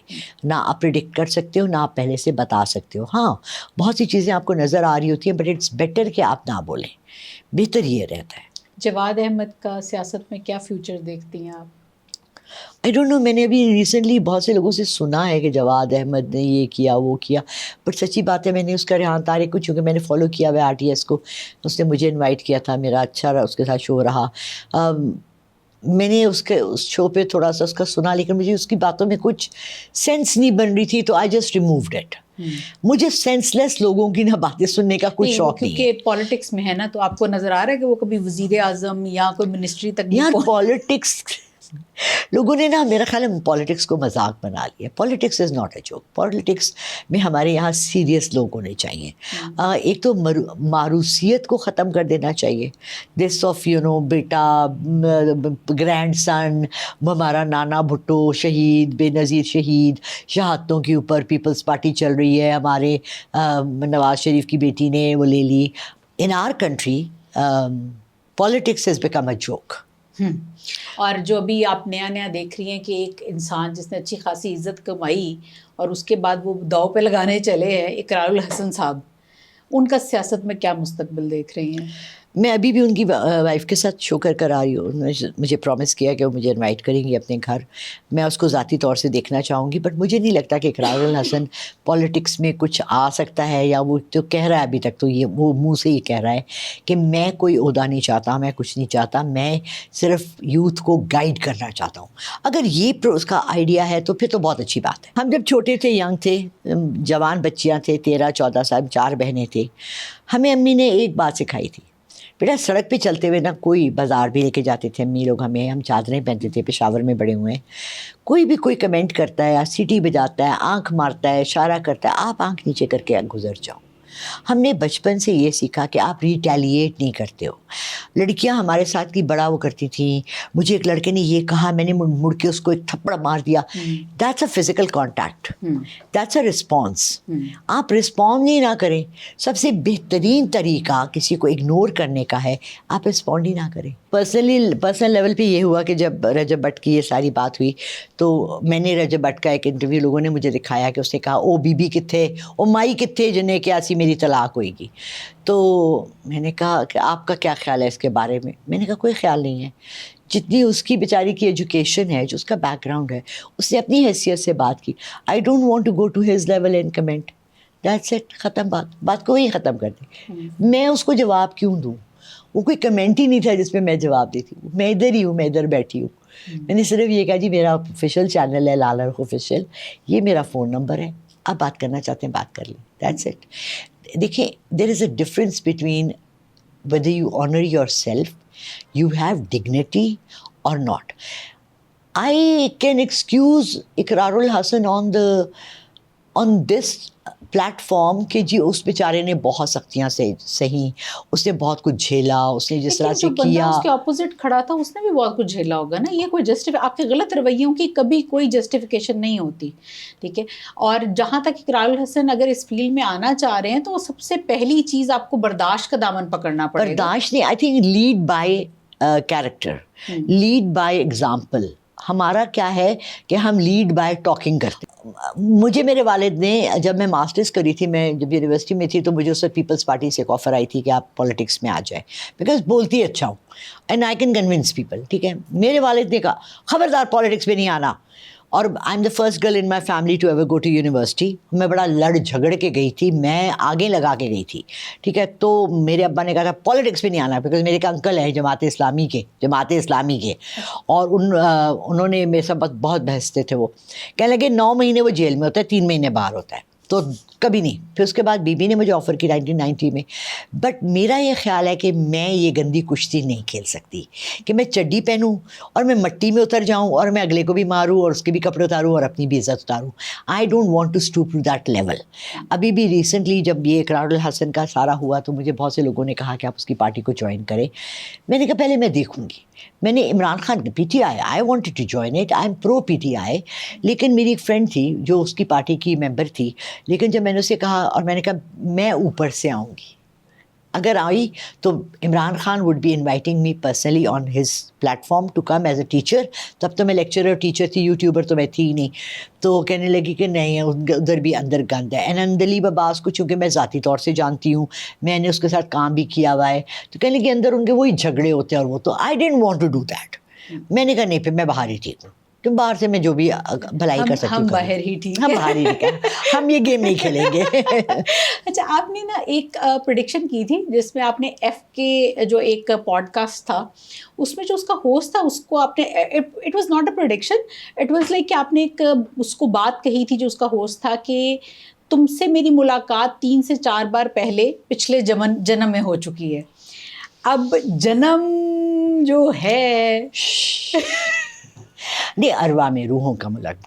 نہ آپ پریڈکٹ کر سکتے ہو, نہ آپ پہلے سے بتا سکتے ہو. ہاں بہت سی چیزیں آپ کو نظر آ رہی ہوتی ہیں, بٹ اٹس بیٹر کہ آپ نہ بولیں, بہتر یہ رہتا ہے. جواد احمد کا سیاست میں کیا فیوچر دیکھتی ہیں آپ؟ آئی ڈونٹ نو, میں نے ابھی ریسنٹلی بہت سے لوگوں سے سنا ہے کہ جواد احمد نے یہ کیا وہ کیا, بٹ سچی بات ہے میں نے اس کا ریحان طارق کو, چونکہ میں نے فالو کیا ہوا ہے RTS کو, اس نے مجھے انوائٹ کیا تھا, میرا اچھا رہا اس کے ساتھ شو رہا, میں نے اس شو پہ تھوڑا سا اس کا سنا, لیکن مجھے اس کی باتوں میں کچھ سینس نہیں بن رہی تھی, تو آئی جسٹ ریمووڈ اٹ. مجھے سینس لیس لوگوں کی نہ باتیں سننے کا کچھ شوق نہیں ہے. کیونکہ پالیٹکس میں ہے نا, تو آپ کو نظر آ رہا ہے کہ وہ کبھی وزیر اعظم یا کوئی منسٹری تک یار پالیٹکس لوگوں نے نا میرا خیال ہے پالیٹکس کو مذاق بنا لیا. Politics is not a joke. Politics میں ہمارے یہاں سیریس لوگ ہونے چاہیے. ایک تو معروثیت کو ختم کر دینا چاہیے, دس آف بیٹا, گرینڈ سن, ہمارا نانا بھٹو شہید, بے نظیر شہید, شہادتوں کے اوپر پیپلز پارٹی چل رہی ہے, ہمارے نواز شریف کی بیٹی نے وہ لے لی. In our country politics has become a joke. اور جو ابھی آپ نیا دیکھ رہی ہیں کہ ایک انسان جس نے اچھی خاصی عزت کمائی اور اس کے بعد وہ داؤ پہ لگانے چلے ہیں, اقرار الحسن صاحب, ان کا سیاست میں کیا مستقبل دیکھ رہی ہیں؟ میں ابھی بھی ان کی وائف کے ساتھ شو کر آ رہی ہوں. انہوں نے مجھے پرومس کیا کہ وہ مجھے انوائٹ کریں گی اپنے گھر, میں اس کو ذاتی طور سے دیکھنا چاہوں گی. بٹ مجھے نہیں لگتا کہ اقرار الحسن پالیٹکس میں کچھ آ سکتا ہے, یا وہ جو کہہ رہا ہے ابھی تک تو یہ وہ منہ سے ہی کہہ رہا ہے کہ میں کوئی عہدہ نہیں چاہتا, میں کچھ نہیں چاہتا, میں صرف یوتھ کو گائیڈ کرنا چاہتا ہوں. اگر یہ اس کا آئیڈیا ہے تو پھر تو بہت اچھی بات ہے. ہم جب چھوٹے تھے, ینگ تھے, جوان بچیاں تھے, 13-14 سال, 4 بہنیں تھے, ہمیں امی نے ایک بات سکھائی تھی, بیٹا سڑک پہ چلتے ہوئے نا, کوئی بازار بھی لے کے جاتے تھے امی لوگ ہمیں, ہم چادریں پہنتے تھے, پشاور میں بڑے ہوئے ہیں, کوئی بھی کوئی کمنٹ کرتا ہے, سیٹی بجاتا ہے, آنکھ مارتا ہے, اشارہ کرتا ہے, آپ آنکھ نیچے کر کے گزر جاؤ. ہم نے بچپن سے یہ سیکھا کہ آپ ریٹیلیٹ نہیں کرتے ہو. لڑکیاں ہمارے ساتھ کی بڑا وہ کرتی تھیں, مجھے ایک لڑکے نے یہ کہا, میں نے مڑ کے اس کو ایک تھپڑ مار دیا. That's a physical contact, that's a response. آپ رسپونڈ ہی نہ کریں. سب سے بہترین طریقہ کسی کو اگنور کرنے کا ہے, آپ رسپونڈ ہی نہ کریں. پرسنل لیول پہ یہ ہوا کہ جب رجب بٹ کی یہ ساری بات ہوئی, تو میں نے رجب بٹ کا ایک انٹرویو لوگوں نے مجھے دکھایا کہ اس نے کہا او بی بی کتھے, او مائی کتھے جنہیں کہ ایسی میری طلاق ہوئے گی. تو میں نے کہا کہ آپ کا کیا خیال ہے اس کے بارے میں؟ میں نے کہا کوئی خیال نہیں ہے. جتنی اس کی بیچاری کی ایجوکیشن ہے, جو اس کا بیک گراؤنڈ ہے, اس نے اپنی حیثیت سے بات کی. I don't want to go to his level and comment. That's it, ختم بات کو وہی ختم کر دیں. میں اس کو جواب کیوں دوں؟ وہ کوئی کمنٹ ہی نہیں تھا جس پہ میں جواب دیتی ہوں. میں ادھر ہی ہوں, میں ادھر بیٹھی ہوں. میں نے صرف یہ کہا جی میرا آفیشیل چینل ہے لال عرق آفیشیل, یہ میرا فون نمبر ہے, آپ بات کرنا چاہتے ہیں بات کر لیں. That's it. دیکھیں there is a difference between whether you honor yourself, you have dignity or not. I can excuse Iqrar ul Hasan on this platform کہ جی اس بیچارے نے بہت سختیاں سے سہی, اس نے بہت کچھ جھیلا, اس نے جس طرح سے کیا. اس کے اپوزٹ کھڑا تھا اس نے بھی بہت کچھ جھیلا ہوگا نا. یہ کوئی آپ کے غلط رویوں کی کبھی کوئی جسٹیفیکیشن نہیں ہوتی, ٹھیک ہے. اور جہاں تک اقرار الحسن اگر اس فیلڈ میں آنا چاہ رہے ہیں تو سب سے پہلی چیز آپ کو برداشت کا دامن پکڑنا پڑے گا. برداشت نہیں, I think led by character, led by example. ہمارا کیا ہے کہ ہم لیڈ بائی ٹاکنگ کرتے ہیں. مجھے میرے والد نے, جب میں ماسٹرز کری تھی, میں جب یونیورسٹی میں تھی, تو مجھے اس وقت پیپلز پارٹی سے ایک آفر آئی تھی کہ آپ پالیٹکس میں آ جائیں, بیکاز بولتی اچھا ہوں and I can convince people, ٹھیک ہے. میرے والد نے کہا خبردار پالیٹکس میں نہیں آنا. اور I am the first girl in my family to ever go to university. میں بڑا لڑ جھگڑ کے گئی تھی, میں آگے لگا کے گئی تھی, ٹھیک ہے. تو میرے ابا نے کہا تھا پالیٹکس میں نہیں آنا, بیکاز میرے ایک انکل ہیں جماعت اسلامی کے, اور انہوں نے میرے ساتھ بہت بحثتے تھے. وہ کہنے لگے 9 مہینے وہ جیل میں ہوتا ہے, 3 مہینے باہر ہوتا ہے. تو کبھی نہیں. پھر اس کے بعد بیوی نے مجھے آفر کی 1990 میں. بٹ میرا یہ خیال ہے کہ میں یہ گندی کشتی نہیں کھیل سکتی کہ میں چڈی پہنوں اور میں مٹی میں اتر جاؤں اور میں اگلے کو بھی ماروں اور اس کے بھی کپڑے اتاروں اور اپنی بھی عزت اتاروں. I don't want to stoop to that level. ابھی بھی ریسنٹلی جب یہ اقرار الحسن کا سارا ہوا تو مجھے بہت سے لوگوں نے کہا کہ آپ اس کی پارٹی کو جوائن کریں. میں نے کہا پہلے میں دیکھوں گی. میں نے Imran Khan P T I wanted to join it, I am pro P T I. لیکن میری ایک فرینڈ تھی جو اس کی پارٹی کی ممبر تھی, لیکن جب میں نے اسے کہا اور میں نے کہا میں اوپر سے آؤں گی, اگر آئی تو Imran Khan would be inviting me personally on his platform to come as a teacher. تب تو میں لیکچرر ٹیچر تھی, یوٹیوبر تو میں تھی ہی نہیں. تو کہنے لگی کہ نہیں ادھر بھی اندر گند ہے. اینڈ اندلیب عباس کو چونکہ میں ذاتی طور سے جانتی ہوں, میں نے اس کے ساتھ کام بھی کیا ہوا ہے, تو کہنے لگی اندر ان کے وہی جھگڑے ہوتے ہیں اور وہ تو I don't want to do that. میں نے کہا نہیں, پھر میں باہر ہی ٹھیک ہوں, کہ باہر سے میں جو بھی بھلائی کر سکتی ہوں. ہم باہر ہی ٹھیک ہم باہر ہی ٹھیک ہے, ہم یہ گیم نہیں کھیلیں گے. اچھا, آپ نے نا ایک پریڈکشن کی تھی جس میں آپ نے ایف کے جو ایک پوڈ کاسٹ تھا اس میں جو اس کا ہوسٹ تھا اس کو آپ نے, it was not a prediction, it was like کہ آپ نے ایک اس کو بات کہی تھی جو اس کا ہوسٹ تھا کہ تم سے میری ملاقات 3 سے 4 بار پہلے پچھلے جنم میں ہو چکی ہے. اب جنم جو ہے نہیں, ارواح میں روحوں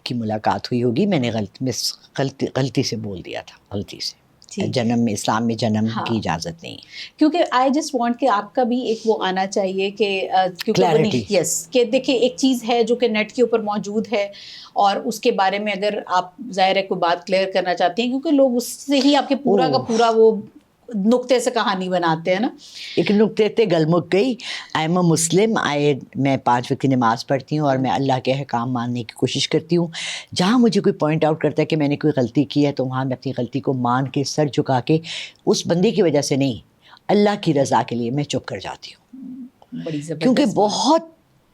کی ملاقات ہوئی ہوگی. میں نے غلطی سے بول دیا تھا, غلطی سے. جنم میں, اسلام میں جنم کی اجازت نہیں ہے, کیونکہ آئی جسٹ وانٹ کہ آپ کا بھی ایک وہ آنا چاہیے کہ کیونکہ یس کہ دیکھیں ایک چیز ہے جو کہ نیٹ کے اوپر موجود ہے اور اس کے بارے میں اگر آپ ظاہر ہے کوئی بات کلیئر کرنا چاہتے ہیں, کیونکہ لوگ اس سے ہی آپ کے پورا کا پورا وہ نقطے سے کہانی بناتے ہیں نا. ایک نقطے تے گلمک گئی. آئی ایم اے مسلم, میں 5 وقت کی نماز پڑھتی ہوں اور میں اللہ کے احکام ماننے کی کوشش کرتی ہوں. جہاں مجھے کوئی پوائنٹ آؤٹ کرتا ہے کہ میں نے کوئی غلطی کی ہے تو وہاں میں اپنی غلطی کو مان کے سر جھکا کے, اس بندے کی وجہ سے نہیں, اللہ کی رضا کے لیے میں چپ کر جاتی ہوں. کیونکہ بہت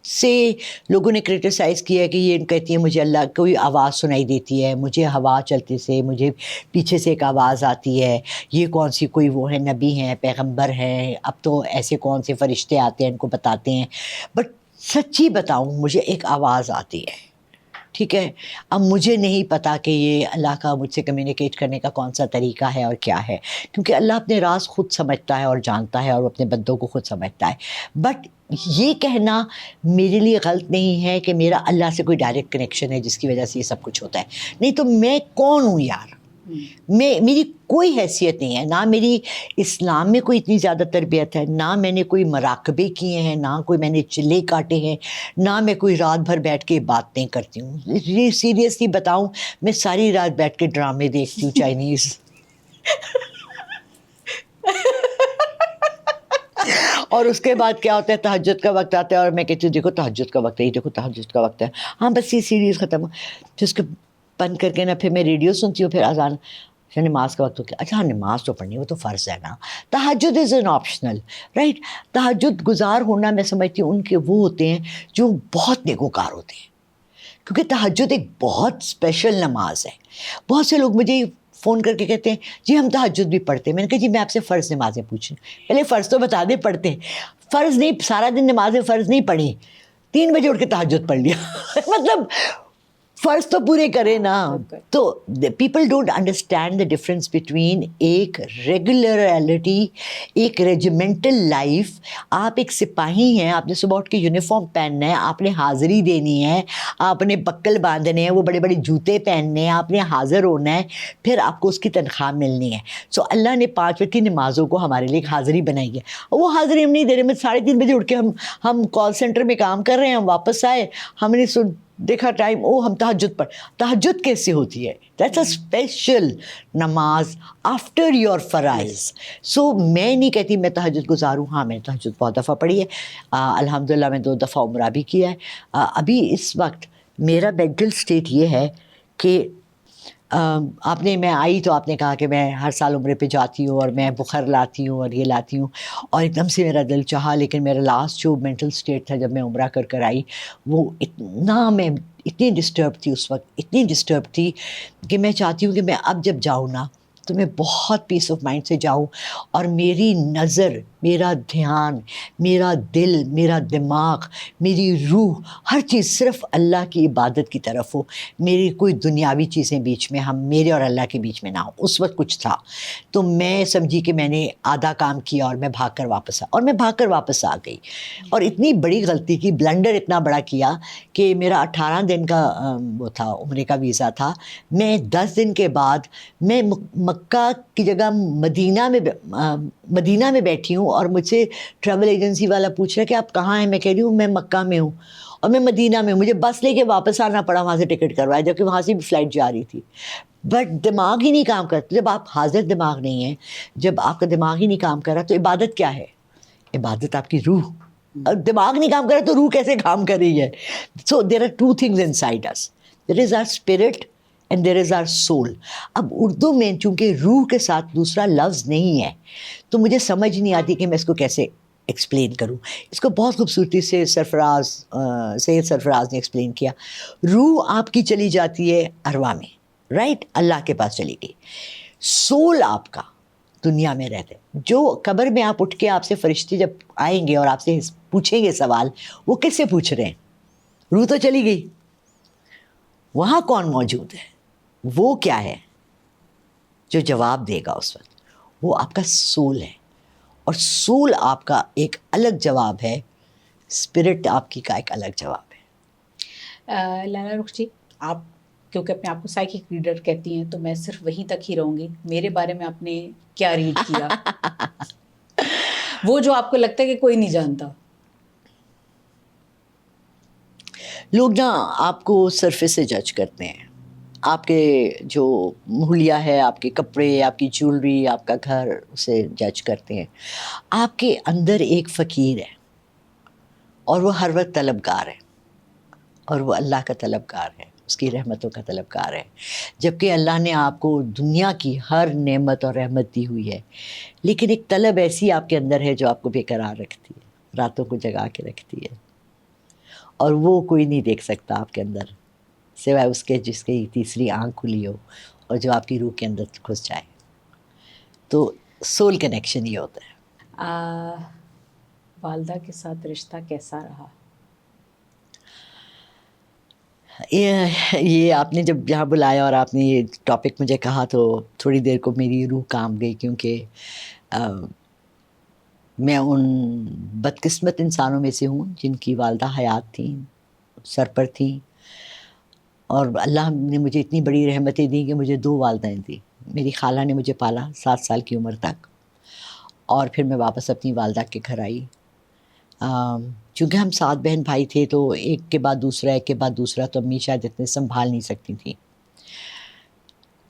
سے لوگوں نے کرٹیسائز کیا ہے کہ یہ کہتی ہیں مجھے اللہ کوئی آواز سنائی دیتی ہے, مجھے ہوا چلتے سے مجھے پیچھے سے ایک آواز آتی ہے, یہ کون سی کوئی وہ ہے نبی ہیں پیغمبر ہیں, اب تو ایسے کون سے فرشتے آتے ہیں ان کو بتاتے ہیں. بٹ سچی بتاؤں, مجھے ایک آواز آتی ہے, ٹھیک ہے. اب مجھے نہیں پتا کہ یہ اللہ کا مجھ سے کمیونیکیٹ کرنے کا کون سا طریقہ ہے اور کیا ہے, کیونکہ اللہ اپنے راز خود سمجھتا ہے اور جانتا ہے اور اپنے بندوں کو خود سمجھتا ہے. بٹ یہ کہنا میرے لیے غلط نہیں ہے کہ میرا اللہ سے کوئی ڈائریکٹ کنیکشن ہے جس کی وجہ سے یہ سب کچھ ہوتا ہے. نہیں تو میں کون ہوں یار, میری کوئی حیثیت نہیں ہے, نہ میری اسلام میں کوئی اتنی زیادہ تربیت ہے, نہ میں نے کوئی مراقبے کیے ہیں, نہ کوئی میں نے چلے کاٹے ہیں, نہ میں کوئی رات بھر بیٹھ کے باتیں کرتی ہوں. سیریسلی بتاؤں, میں ساری رات بیٹھ کے ڈرامے دیکھتی ہوں چائنیز. اور اس کے بعد کیا ہوتا ہے, تہجد کا وقت آتا ہے اور میں کہتی ہوں دیکھو تہجد کا وقت ہے, یہ دیکھو تہجد کا وقت ہے, ہاں بس یہ سیریز ختم. پھر اس کے بند کر کے نا پھر میں ریڈیو سنتی ہوں, پھر اذان, پھر نماز کا وقت ہو گیا. اچھا نماز تو پڑھنی, وہ تو فرض ہے نا. تہجد از این آپشنل, رائٹ. تہجد گزار ہونا میں سمجھتی ہوں ان کے وہ ہوتے ہیں جو بہت نیکوکار ہوتے ہیں, کیونکہ تہجد ایک بہت اسپیشل نماز ہے. بہت سے لوگ مجھے فون کر کے کہتے ہیں جی ہم تہجد بھی پڑھتے ہیں. میں نے کہا جی میں آپ سے فرض نمازیں پوچھیں, پہلے فرض تو بتا دیں پڑھتے ہیں. فرض نہیں, سارا دن نمازیں فرض نہیں پڑھی, 3 بجے اٹھ کے تہجد پڑھ لیا. مطلب فرض تو پورے کرے نا. تو people don't understand the difference between ایک ریگولرٹی, ایک ریجیمنٹل لائف. آپ ایک سپاہی ہیں, آپ نے صبح اٹھ کے یونیفارم پہننا ہے, آپ نے حاضری دینی ہے, آپ نے بکل باندھنے ہیں, وہ بڑے بڑے جوتے پہننے ہیں, آپ نے حاضر ہونا ہے, پھر آپ کو اس کی تنخواہ ملنی ہے. سو اللہ نے 5 وقت کی نمازوں کو ہمارے لیے ایک حاضری بنائی ہے. وہ حاضری ہم نہیں دے رہے. میں 3:30 بجے اٹھ کے ہم کال سینٹر میں کام کر رہے ہیں, ہم واپس آئے, ہم نے دیکھا ٹائم, ہم تہجد پڑھ. تہجد کیسے ہوتی ہے؟ دیٹس اے اسپیشل نماز آفٹر یور فرائض. سو میں نہیں کہتی میں تہجد گزاروں. ہاں میں نے تہجد بہت دفعہ پڑھی ہے, الحمدللہ میں 2 دفعہ عمرہ بھی کیا ہے. ابھی اس وقت میرا مینٹل اسٹیٹ یہ ہے کہ میں آئی تو آپ نے کہا کہ میں ہر سال عمرے پہ جاتی ہوں اور میں بخر لاتی ہوں اور یہ لاتی ہوں, اور ایک دم سے میرا دل چاہا. لیکن میرا لاسٹ جو مینٹل اسٹیٹ تھا جب میں عمرہ کر آئی, وہ میں اتنی ڈسٹرب تھی اس وقت, اتنی ڈسٹرب تھی کہ میں چاہتی ہوں کہ میں اب جب جاؤں نا تو میں بہت پیس آف مائنڈ سے جاؤں, اور میری نظر میرا دھیان، میرا دل، میرا دماغ، میری روح، ہر چیز صرف اللہ کی عبادت کی طرف ہو، میری کوئی دنیاوی چیزیں بیچ میں میرے اور اللہ کے بیچ میں نہ ہو. اس وقت کچھ تھا تو میں سمجھی کہ میں نے آدھا کام کیا اور میں بھاگ کر واپس آ گئی. اور اتنی بڑی غلطی کی، بلنڈر اتنا بڑا کیا کہ میرا 18 دن کا وہ تھا، عمرے کا ویزا تھا. میں 10 دن کے بعد میں مکہ کی جگہ مدینہ میں بیٹھی ہوں اور مجھ سے ٹریول ایجنسی والا پوچھ رہا ہے کہ آپ کہاں ہیں. میں کہہ رہی ہوں میں مکہ میں ہوں اور میں مدینہ میں ہوں. مجھے بس لے کے واپس آنا پڑا وہاں سے ٹکٹ کروایا، جبکہ وہاں سے بھی فلائٹ جا رہی تھی. بٹ دماغ ہی نہیں کام کرتا. جب آپ حاضر دماغ نہیں ہیں، جب آپ کا دماغ ہی نہیں کام کر رہا تو عبادت کیا ہے؟ عبادت آپ کی روح. دماغ نہیں کام کر رہا تو روح کیسے کام کر رہی ہے؟ So there are two things inside us. There is our spirit and there is our soul. اب اردو میں چونکہ روح کے ساتھ دوسرا لفظ نہیں ہے تو مجھے سمجھ نہیں آتی کہ میں اس کو کیسے ایکسپلین کروں. اس کو بہت خوبصورتی سے سید سرفراز نے ایکسپلین کیا. روح آپ کی چلی جاتی ہے ارواح میں، رائٹ، اللہ کے پاس چلی گئی. سول آپ کا دنیا میں رہتے ہیں. جو قبر میں آپ اٹھ کے آپ سے فرشتے جب آئیں گے اور آپ سے پوچھیں گے سوال، وہ کس سے پوچھ رہے ہیں؟ روح تو چلی گئی. وہاں کون موجود ہے؟ وہ کیا ہے جو جواب دے گا اس وقت؟ وہ آپ کا سول ہے. اور سول آپ کا ایک الگ جواب ہے، اسپرٹ آپ کی کا ایک الگ جواب ہے. لالا رخ جی، آپ کیونکہ اپنے آپ کو سائیکک ریڈر کہتی ہیں تو میں صرف وہیں تک ہی رہوں گی. میرے بارے میں آپ نے کیا ریڈ کیا وہ جو آپ کو لگتا ہے کہ کوئی نہیں جانتا؟ لوگ نا آپ کو سرفیس سے جج کرتے ہیں. آپ کے جو حلیہ ہے، آپ کے کپڑے، آپ کی جولری، آپ کا گھر، اسے جج کرتے ہیں. آپ کے اندر ایک فقیر ہے اور وہ ہر وقت طلبگار ہے، اور وہ اللہ کا طلبگار ہے، اس کی رحمتوں کا طلبگار ہے. جبکہ اللہ نے آپ کو دنیا کی ہر نعمت اور رحمت دی ہوئی ہے، لیکن ایک طلب ایسی آپ کے اندر ہے جو آپ کو بے قرار رکھتی ہے، راتوں کو جگا کے رکھتی ہے. اور وہ کوئی نہیں دیکھ سکتا آپ کے اندر سوائے اس کے جس کی تیسری آنکھ کھلی ہو اور جو آپ کی روح کے اندر گھس جائے. تو سول کنیکشن یہ ہوتا ہے. والدہ کے ساتھ رشتہ کیسا رہا؟ یہ آپ نے جب یہاں بلایا اور آپ نے یہ ٹاپک مجھے کہا تو تھوڑی دیر کو میری روح کانپ گئی، کیونکہ میں ان بدقسمت انسانوں میں سے ہوں جن کی والدہ حیات تھیں، سر پر تھیں. اور اللہ نے مجھے اتنی بڑی رحمتیں دیں کہ مجھے 2 والدہیں تھیں. میری خالہ نے مجھے پالا 7 سال کی عمر تک، اور پھر میں واپس اپنی والدہ کے گھر آئی. چونکہ ہم 7 بہن بھائی تھے تو ایک کے بعد دوسرا تو امی شاید اتنے سنبھال نہیں سکتی تھیں.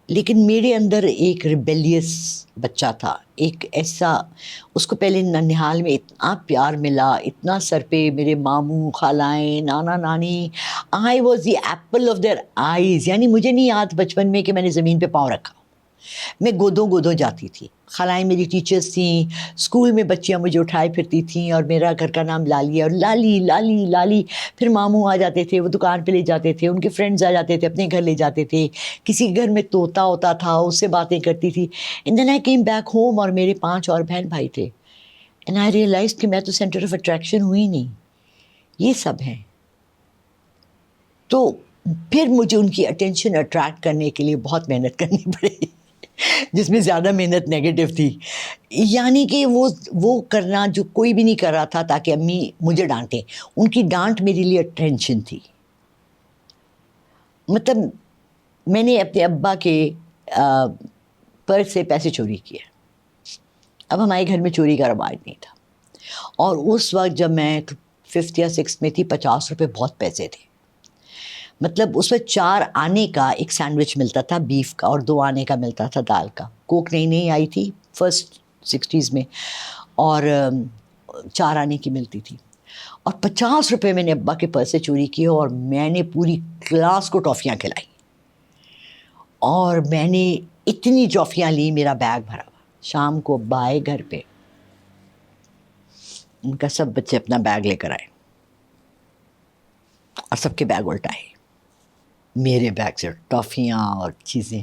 لیکن میرے اندر ایک ریبیلیس بچہ تھا، ایک ایسا، اس کو پہلے ننھیال میں اتنا پیار ملا، اتنا سر پہ میرے ماموں، خالائیں، نانا نانی، I was the apple of their eyes. یعنی مجھے نہیں یاد بچپن میں کہ میں نے زمین پہ پاؤں رکھا. میں گودوں جاتی تھی. خالائیں میری ٹیچرز تھیں، اسکول میں بچیاں مجھے اٹھائے پھرتی تھیں، اور میرا گھر کا نام لالی ہے، اور لالی لالی لالی. پھر ماموں آ جاتے تھے، وہ دکان پہ لے جاتے تھے، ان کے فرینڈز آ جاتے تھے، اپنے گھر لے جاتے تھے. کسی گھر میں طوطا ہوتا تھا، اس سے باتیں کرتی تھی. And then I came back home, اور میرے 5 اور بہن بھائی تھے. اینڈ آئی ریئلائز کہ میں تو سینٹر آف اٹریکشن ہوئی نہیں، یہ سب ہیں. تو پھر مجھے ان کی اٹینشن اٹریکٹ کرنے کے لیے بہت محنت کرنی پڑی، جس میں زیادہ محنت نیگیٹو تھی. یعنی کہ وہ کرنا جو کوئی بھی نہیں کر رہا تھا تاکہ امی مجھے ڈانٹیں. ان کی ڈانٹ میرے لیے اٹینشن تھی. مطلب میں نے اپنے ابا کے پرس سے پیسے چوری کیے. اب ہمارے گھر میں چوری کا رواج نہیں تھا، اور اس وقت جب میں 5th یا 6th میں تھی، 50 روپے بہت پیسے تھے. مطلب اس وقت 4 آنے کا ایک سینڈوچ ملتا تھا بیف کا، اور 2 آنے کا ملتا تھا دال کا. کوک نئی آئی تھی فرسٹ 60s میں، اور 4 آنے کی ملتی تھی. اور 50 روپے میں نے ابا کے پرس سے چوری کیے، اور میں نے پوری کلاس کو ٹافیاں کھلائی. اور میں نے اتنی ٹافیاں لی، میرا بیگ بھرا ہوا. شام کو ابا آئے گھر پہ، ان کا سب بچے اپنا بیگ لے کر آئے، اور سب کے بیگ الٹائے. میرے بیگ سے ٹافیاں اور چیزیں،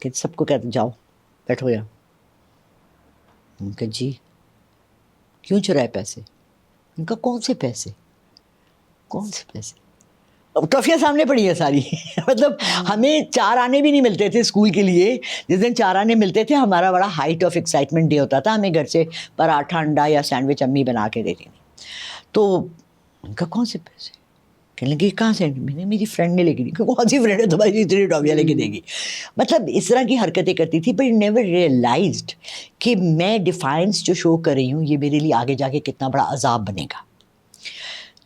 کہ سب کو کہتے جاؤ بیٹھو. یا ان کا جی کیوں چرائے پیسے؟ ان کا کون سے پیسے؟ ٹرافیاں سامنے پڑی ہیں ساری مطلب ہمیں 4 آنے بھی نہیں ملتے تھے اسکول کے لیے. جس دن 4 آنے ملتے تھے ہمارا بڑا ہائٹ آف ایکسائٹمنٹ ڈے ہوتا تھا. ہمیں گھر سے پراٹھا انڈا یا سینڈوچ امی بنا کے دیتی تھی. تو ان کا کون سے پیسے؟ کہنے لگے کہاں سے؟ میں نے میری فرینڈ نے لے کے دی. کون سی فرینڈ ہے تمہاری اتنی ٹرافیاں لے کے دے گی؟ مطلب اس طرح کی حرکتیں کرتی تھی. بٹ نیور ریئلائزڈ کہ میں ڈیفائنس جو شو کر رہی ہوں یہ میرے لیے آگے جا کے کتنا بڑا عذاب بنے گا.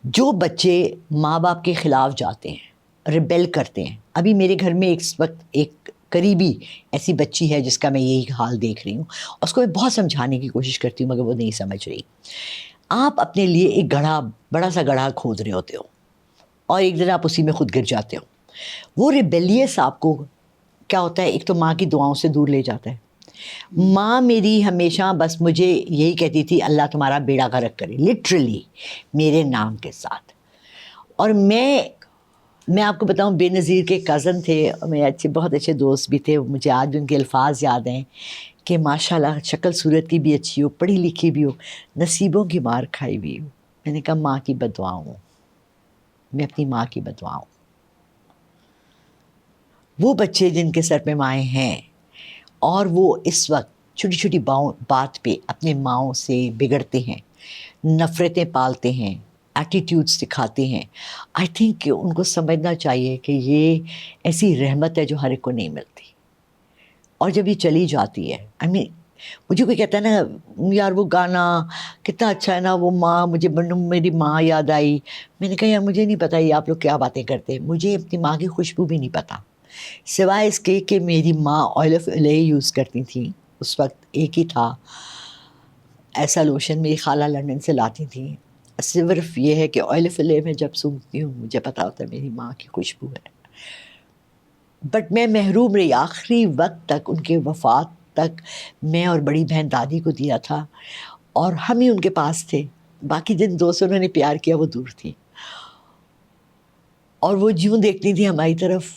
جو بچے ماں باپ کے خلاف جاتے ہیں، ریبیل کرتے ہیں. ابھی میرے گھر میں اس وقت ایک قریبی ایسی بچی ہے جس کا میں یہی حال دیکھ رہی ہوں. اس کو میں بہت سمجھانے کی کوشش کرتی ہوں مگر وہ نہیں سمجھ رہی. آپ اپنے لیے ایک گڑھا، بڑا سا گڑھا کھود رہے ہوتے ہو اور ایک دن آپ اسی میں خود گر جاتے ہو. وہ ریبیلیس آپ کو کیا ہوتا ہے، ایک تو ماں کی دعاؤں سے دور لے جاتا ہے. ماں میری ہمیشہ بس مجھے یہی کہتی تھی اللہ تمہارا بیڑا غرق کرے، لٹرلی میرے نام کے ساتھ. اور میں آپ کو بتاؤں، بے نظیر کے کزن تھے، میرے بہت اچھے دوست بھی تھے. مجھے آج بھی ان کے الفاظ یاد ہیں کہ ماشاء اللہ شکل صورت کی بھی اچھی ہو، پڑھی لکھی بھی ہو، نصیبوں کی مار کھائی بھی ہو. میں نے کہا ماں کی بد دعاؤں، میں اپنی ماں کی بد دعاؤں. وہ بچے جن کے سر پہ مائیں ہیں اور وہ اس وقت چھوٹی چھوٹی بات پہ اپنے ماؤں سے بگڑتے ہیں، نفرتیں پالتے ہیں، ایٹیٹیوڈ سکھاتے ہیں. آئی تھنک کہ ان کو سمجھنا چاہیے کہ یہ ایسی رحمت ہے جو ہر ایک کو نہیں ملتی. اور جب یہ چلی جاتی ہے، مجھے کوئی کہتا ہے نا یار وہ گانا کتنا اچھا ہے نا، وہ ماں، مجھے میری ماں یاد آئی. میں نے کہا یار مجھے نہیں پتہ یہ آپ لوگ کیا باتیں کرتے ہیں. مجھے اپنی ماں کی خوشبو بھی نہیں پتہ، سوائے اس کے کہ میری ماں آئل آف الہ یوز کرتی تھیں. اس وقت ایک ہی تھا ایسا لوشن، میری خالہ لنڈن سے لاتی تھیں. صرف یہ ہے کہ آئل آف الہ میں جب سونگھتی ہوں مجھے پتہ ہوتا ہے میری ماں کی خوشبو ہے. بٹ میں محروم رہی آخری وقت تک، ان کے وفات تک میں اور بڑی بہن دادی کو دیا تھا اور ہم ہی ان کے پاس تھے. باقی جن دوست انہوں نے پیار کیا وہ دور تھی اور وہ جیوں دیکھتی تھی ہماری طرف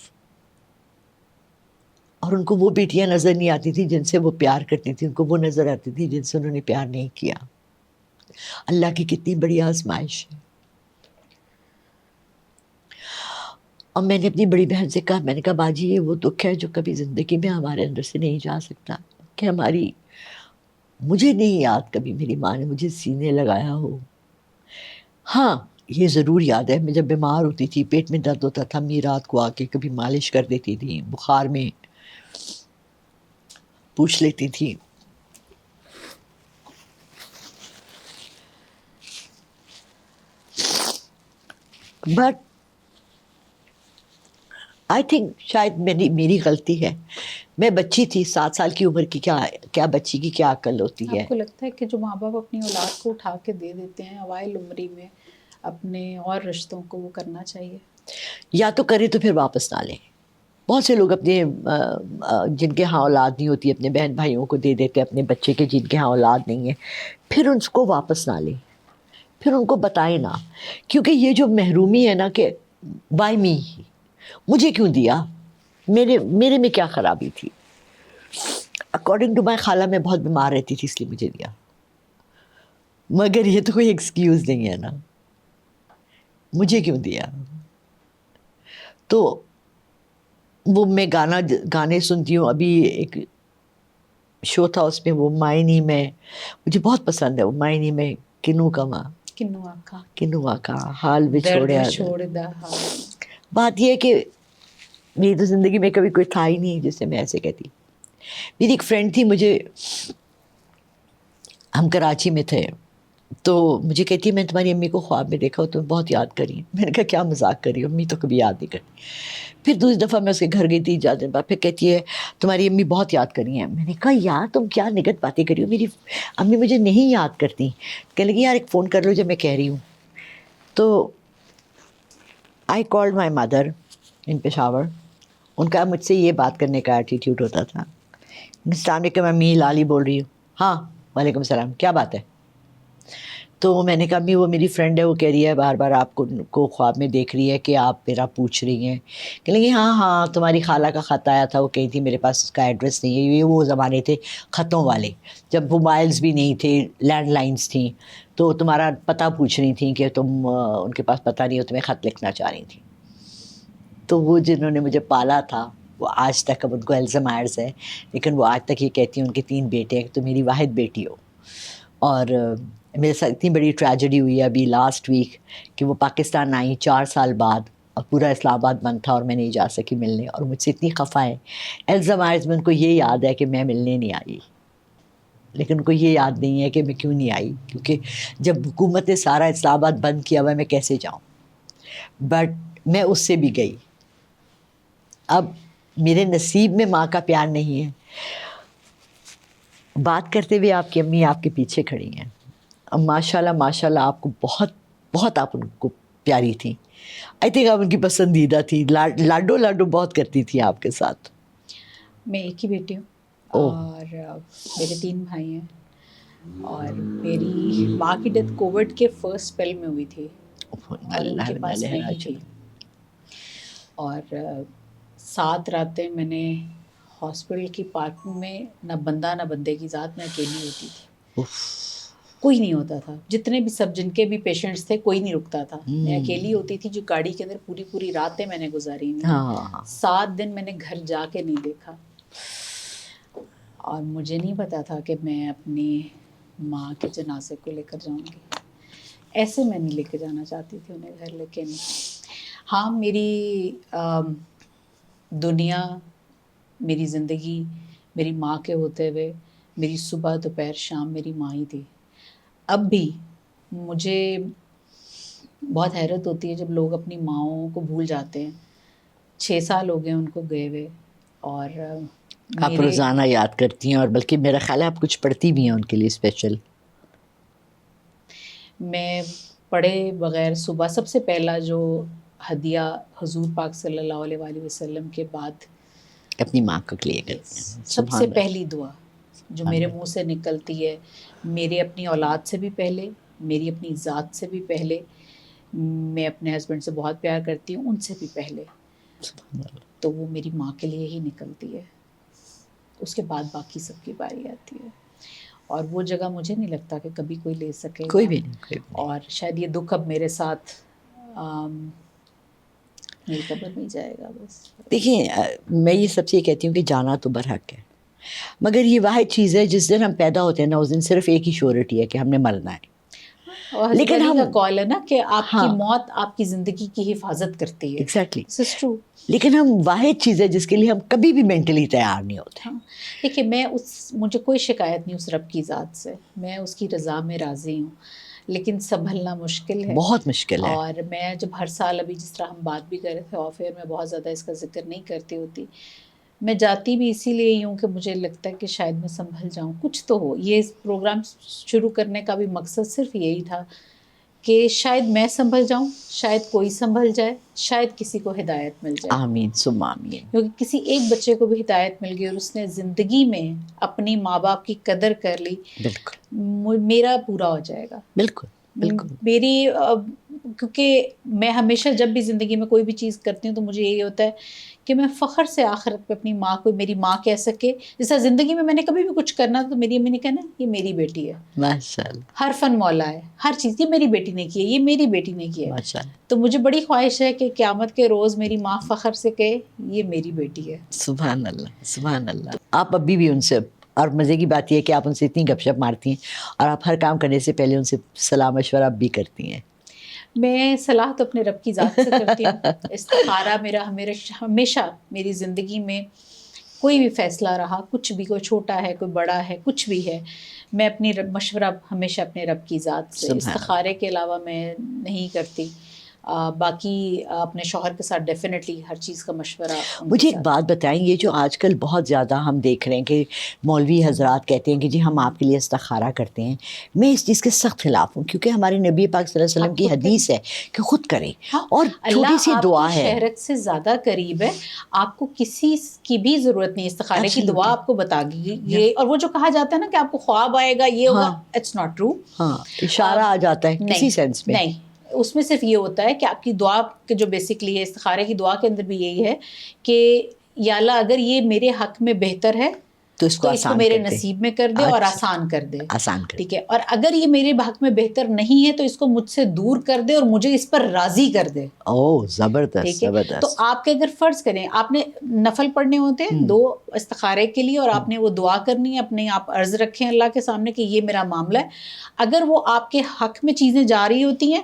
اور ان کو وہ بیٹیاں نظر نہیں آتی تھی جن سے وہ پیار کرتی تھی، ان کو وہ نظر آتی تھی جن سے انہوں نے پیار نہیں کیا. اللہ کی کتنی بڑی آزمائش ہے. اور میں نے اپنی بڑی بہن سے کہا، میں نے کہا باجی یہ وہ دکھ ہے جو کبھی زندگی میں ہمارے اندر سے نہیں جا سکتا کہ مجھے نہیں یاد کبھی میری ماں نے مجھے سینے لگایا ہو. ہاں یہ ضرور یاد ہے، میں جب بیمار ہوتی تھی، پیٹ میں درد ہوتا تھا، امی رات کو آ کے کبھی مالش کر دیتی تھی، بخار میں پوچھ لیتی تھی. بٹ آئی تھنک شاید میری غلطی ہے. میں بچی تھی، 7 سال کی عمر کی، کیا بچی کی کیا عقل ہوتی ہے. آپ کو لگتا ہے کہ جو ماں باپ اپنی اولاد کو اٹھا کے دے دیتے ہیں اوائل عمری میں اپنے اور رشتوں کو، وہ کرنا چاہیے؟ یا تو کرے تو پھر واپس نہ لیں. بہت سے لوگ اپنے جن کے ہاں اولاد نہیں ہوتی اپنے بہن بھائیوں کو دے دیتے اپنے بچے کے جن کے ہاں اولاد نہیں ہے، پھر ان کو واپس نہ لیں، پھر ان کو بتائیں نہ. کیونکہ یہ جو محرومی ہے نا کہ بائی می، مجھے کیوں دیا، میرے میں کیا خرابی تھی. اکارڈنگ ٹو مائی خالہ میں بہت بیمار رہتی تھی اس لیے مجھے دیا، مگر یہ تو کوئی ایکسکیوز نہیں ہے نا، مجھے کیوں دیا. تو وہ میں گانے سنتی ہوں. ابھی ایک شو تھا اس میں وہ مائنی میں، مجھے بہت پسند ہے وہ مائنی میں، کنو آکا حال بچھوڑیا. بات یہ ہے کہ میری تو زندگی میں کبھی کوئی تھا ہی نہیں جسے میں ایسے کہتی. میری ایک فرینڈ تھی، ہم کراچی میں تھے، تو مجھے کہتی ہے میں تمہاری امی کو خواب میں دیکھا ہو، تم بہت یاد کری. میں نے کہا کیا مذاق کری، امی تو کبھی یاد نہیں کرتی. پھر دوسری دفعہ میں اس کے گھر گئی تھی 4 دن بعد، پھر کہتی ہے تمہاری امی بہت یاد کری ہیں. میں نے کہا یار تم کیا نگت باتیں کری ہو، میری امی مجھے نہیں یاد کرتی. کہنے لگی یار ایک فون کر لو جب میں کہہ رہی ہوں. تو آئی کالڈ مائی مدر ان پشاور. ان کا مجھ سے یہ بات کرنے کا ایٹیٹیوڈ ہوتا تھا، السلام علیکم امی، لالی بول رہی ہوں. ہاں وعلیکم السلام، کیا بات ہے. تو میں نے کہا امی وہ میری فرینڈ ہے، وہ کہہ رہی ہے بار بار آپ کو خواب میں دیکھ رہی ہے کہ آپ میرا پوچھ رہی ہیں. کہ لیں ہاں ہاں تمہاری خالہ کا خط آیا تھا، وہ کہی تھی میرے پاس اس کا ایڈریس نہیں ہے. یہ وہ زمانے تھے خطوں والے، جب موبائلز بھی نہیں تھے، لینڈ لائنس تھیں، تو تمہارا پتہ پوچھ رہی تھیں کہ تم ان کے پاس پتہ نہیں ہو، تمہیں خط لکھنا چاہ رہی تھیں. تو وہ جنہوں نے مجھے پالا تھا وہ آج تک، اب ان کو الزمائرز ہے لیکن وہ آج تک یہ کہتی ہیں ان کے 3 بیٹے ہیں کہ تم میری واحد بیٹی ہو. اور میرے ساتھ اتنی بڑی ٹریجڈی ہوئی ہے ابھی لاسٹ ویک کہ وہ پاکستان آئی 4 سال بعد، اور پورا اسلام آباد بند تھا اور میں نہیں جا سکی ملنے، اور مجھ سے اتنی خفا ہے. الزمائرز میں ان کو یہ یاد ہے کہ میں ملنے نہیں آئی، لیکن ان کو یہ یاد نہیں ہے کہ میں کیوں نہیں آئی، کیونکہ جب حکومت نے سارا اسلام آباد بند کیا ہوا ہے میں کیسے جاؤں. بٹ میں اس سے بھی گئی. اب میرے نصیب میں ماں کا پیار نہیں ہے. بات کرتے ہوئے آپ کی امی آپ کے پیچھے کھڑی ہیں. اب ماشاء اللہ آپ کو بہت بہت آپ ان کو پیاری تھیں. آئی تھنک آپ ان کی پسندیدہ تھی، لاڈو بہت کرتی تھی آپ کے ساتھ. میں ایک ہی بیٹی ہوں اور میرے 3 بھائی ہیں. اور میری ماں کی ڈیتھ کووڈ کے فرسٹ اسپیل میں ہوئی تھی اور ان کے پاس میں ہی تھی. اور 7 راتیں میں نے ہاسپٹل کی پارکنگ میں، نہ بندہ نہ بندے کی ذات، میں اکیلی ہوتی تھی. کوئی نہیں ہوتا تھا، جتنے بھی سب جن کے بھی پیشنٹس تھے کوئی نہیں رکتا تھا. میں اکیلی ہوتی تھی جو گاڑی کے اندر پوری راتیں میں نے گزاری ہوئی. 7 دن میں نے گھر جا کے نہیں دیکھا. اور مجھے نہیں پتا تھا کہ میں اپنی ماں کے جنازے کو لے کر جاؤں گی. ایسے میں نہیں لے کے جانا چاہتی تھی انہیں گھر، لیکن ہاں میری دنیا، میری زندگی میری ماں کے ہوتے ہوئے، میری صبح دوپہر شام میری ماں ہی تھی. اب بھی مجھے بہت حیرت ہوتی ہے جب لوگ اپنی ماؤں کو بھول جاتے ہیں. 6 سال ہو گئے ان کو گئے ہوئے، اور آپ روزانہ یاد کرتی ہیں، اور بلکہ میرا خیال ہے آپ کچھ پڑھتی بھی ہیں ان کے لیے اسپیشل. میں پڑھے بغیر صبح سب سے پہلا جو ہدیہ حضور پاک صلی اللہ علیہ وآلہ وسلم کے بعد اپنی ماں کو لیے کرتی ہیں. سب سے پہلی دعا جو میرے منہ سے نکلتی ہے، میرے اپنی اولاد سے بھی پہلے، میری اپنی ذات سے بھی پہلے، میں اپنے ہسبینڈ سے بہت پیار کرتی ہوں، ان سے بھی پہلے، تو وہ میری ماں کے لیے ہی نکلتی ہے. اس کے بعد باقی سب کی باری آتی ہے، اور وہ جگہ مجھے نہیں لگتا کہ کبھی کوئی لے سکے گا. کوئی بھی نہیں. اور شاید یہ دکھ اب میرے ساتھ میری قبر میں ہی جائے گا بس. دیکھیں میں یہ سب سے یہ کہتی ہوں کہ جانا تو برحق ہے، مگر یہ واحد چیز ہے جس دن ہم پیدا ہوتے ہیں نا اس دن صرف ایک ہی شیورٹی ہے کہ ہم نے مرنا ہے. اور لیکن ہم کا کال ہے نا کہ آپ کی موت آپ کی زندگی کی حفاظت کرتی ہے. ایگزیکٹلی. This is true. لیکن ہم واحد چیز ہے جس کے لیے ہم کبھی بھی مینٹلی تیار نہیں ہوتے. دیکھیے میں مجھے کوئی شکایت نہیں اس رب کی ذات سے، میں اس کی رضا میں راضی ہوں، لیکن سنبھلنا مشکل ہے، بہت مشکل ہے. اور میں جب ہر سال ابھی جس طرح ہم بات بھی کر رہے تھے آف ایئر میں بہت زیادہ اس کا ذکر نہیں کرتی ہوتی، میں جاتی بھی اسی لیے ہی ہوں کہ مجھے لگتا ہے کہ شاید میں سنبھل جاؤں، کچھ تو ہو. یہ پروگرام شروع کرنے کا بھی مقصد صرف یہی تھا کہ شاید میں سنبھل جاؤں، شاید کوئی سنبھل جائے، شاید کسی کو ہدایت مل جائے. آمین ثم آمین. کیونکہ کسی ایک بچے کو بھی ہدایت مل گئی اور اس نے زندگی میں اپنی ماں باپ کی قدر کر لی، بالکل میرا پورا ہو جائے گا. بالکل بالکل. میری کیونکہ میں ہمیشہ جب بھی زندگی میں کوئی بھی چیز کرتی ہوں تو مجھے یہی ہوتا ہے کہ میں فخر سے آخرت پہ اپنی ماں کو میری ماں کہہ سکے. جیسا زندگی میں نے کبھی بھی کچھ کرنا تو میری امی نے کہنا یہ میری بیٹی ہے، ماشاءاللہ، ہر فن مولا ہے، ہر چیز یہ میری بیٹی نے کی ہے، یہ میری بیٹی نے کی ہے. ماشاءاللہ. تو مجھے بڑی خواہش ہے کہ قیامت کے روز میری ماں فخر سے کہے یہ میری بیٹی ہے. سبحان اللہ سبحان اللہ. آپ ابھی بھی ان سے، اور مزے کی بات یہ ہے کہ آپ ان سے اتنی گپ شپ مارتی ہیں اور آپ ہر کام کرنے سے پہلے ان سے صلاح مشورہ بھی کرتی ہیں. میں صلاح تو اپنے رب کی ذات سے کرتی ہوں. استخارہ میرا ہمیشہ میری زندگی میں کوئی بھی فیصلہ رہا، کچھ بھی، کوئی چھوٹا ہے کوئی بڑا ہے کچھ بھی ہے، میں اپنی مشورہ ہمیشہ اپنے رب کی ذات سے، استخارے کے علاوہ میں نہیں کرتی. باقی اپنے شوہر کے ساتھ ڈیفینیٹلی ہر چیز کا مشورہ ان کے مجھے ایک ساتھ۔ بات بتائیں، یہ جو آج کل بہت زیادہ ہم دیکھ رہے ہیں کہ مولوی حضرات کہتے ہیں کہ جی ہم آپ کے لیے استخارہ کرتے ہیں، میں اس چیز کے سخت خلاف ہوں، کیونکہ ہمارے نبی پاک صلی اللہ علیہ وسلم آپ کی خود حدیث ہے کہ خود کریں، ہاں، اور چھوٹی اللہ سی آپ دعا کی ہے۔ شہرت سے زیادہ قریب ہے، آپ کو کسی کی بھی ضرورت نہیں، استخارے کی دعا Absolutely. آپ کو بتا گی یہ، اور وہ جو کہا جاتا ہے نا کہ آپ کو خواب آئے گا یہ ہوگا، ہاں اٹس ناٹ ٹرو۔ ہاں، اشارہ آ جاتا ہے کسی نہیں سینس میں۔ نہیں، اس میں صرف یہ ہوتا ہے کہ آپ کی دعا کے جو بیسکلی ہے، استخارے کی دعا کے اندر بھی یہی ہے کہ یا اللہ اگر یہ میرے حق میں بہتر ہے تو اس تو کو اس کو آسان میرے کر دے، نصیب میں کر دے اور اچھا، آسان کر دے، آسان کر ٹھیک ہے، اور اگر یہ میرے حق میں بہتر نہیں ہے تو اس کو مجھ سے دور کر دے اور مجھے اس پر راضی کر دے۔ او زبردست ٹھیک ہے، تو زبردست۔ آپ کے اگر فرض کریں آپ نے نفل پڑھنے ہوتے ہیں 2 استخارے کے لیے، اور آپ نے وہ دعا کرنی ہے، اپنے آپ عرض رکھیں اللہ کے سامنے کہ یہ میرا معاملہ ہے، اگر وہ آپ کے حق میں چیزیں جا رہی ہوتی ہیں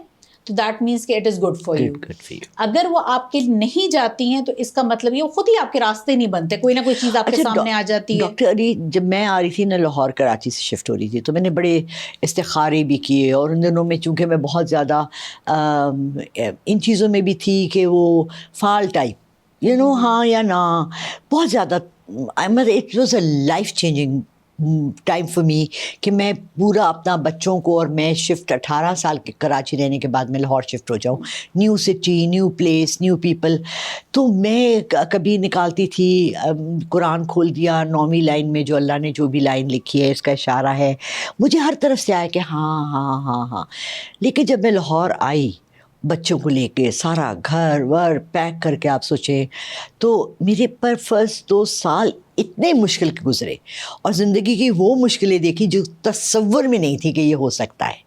تو دیٹ مینس کہ it is good for you. Good for you. اگر وہ آپ کے نہیں جاتی ہیں تو اس کا مطلب یہ خود ہی آپ کے راستے نہیں بنتے، کوئی نہ کوئی چیز آپ کے اچھا سامنے آ جاتی ہے۔ ڈاکٹر علی، جب میں آ رہی تھی نا لاہور کراچی سے شفٹ ہو رہی تھی تو میں نے بڑے استخارے بھی کیے، اور ان دنوں میں چونکہ میں بہت زیادہ ان چیزوں میں بھی تھی کہ وہ فال ٹائپ ہاں یا نہ، بہت زیادہ it was a life changing time for me, کہ میں پورا اپنا بچوں کو، اور میں شفٹ 18 سال کے کراچی رہنے کے بعد میں لاہور شفٹ ہو جاؤں، new city, new place, new people, تو میں کبھی نکالتی تھی قرآن کھول دیا 9ویں لائن میں جو اللہ نے جو بھی لائن لکھی ہے اس کا اشارہ ہے، مجھے ہر طرف سے آیا کہ ہاں ہاں ہاں ہاں، لیکن جب میں لاہور آئی بچوں کو لے کے، سارا گھر ور پیک کر کے، آپ سوچیں تو میرے پر فرسٹ 2 سال اتنے مشکل کے گزرے، اور زندگی کی وہ مشکلیں دیکھی جو تصور میں نہیں تھی کہ یہ ہو سکتا ہے،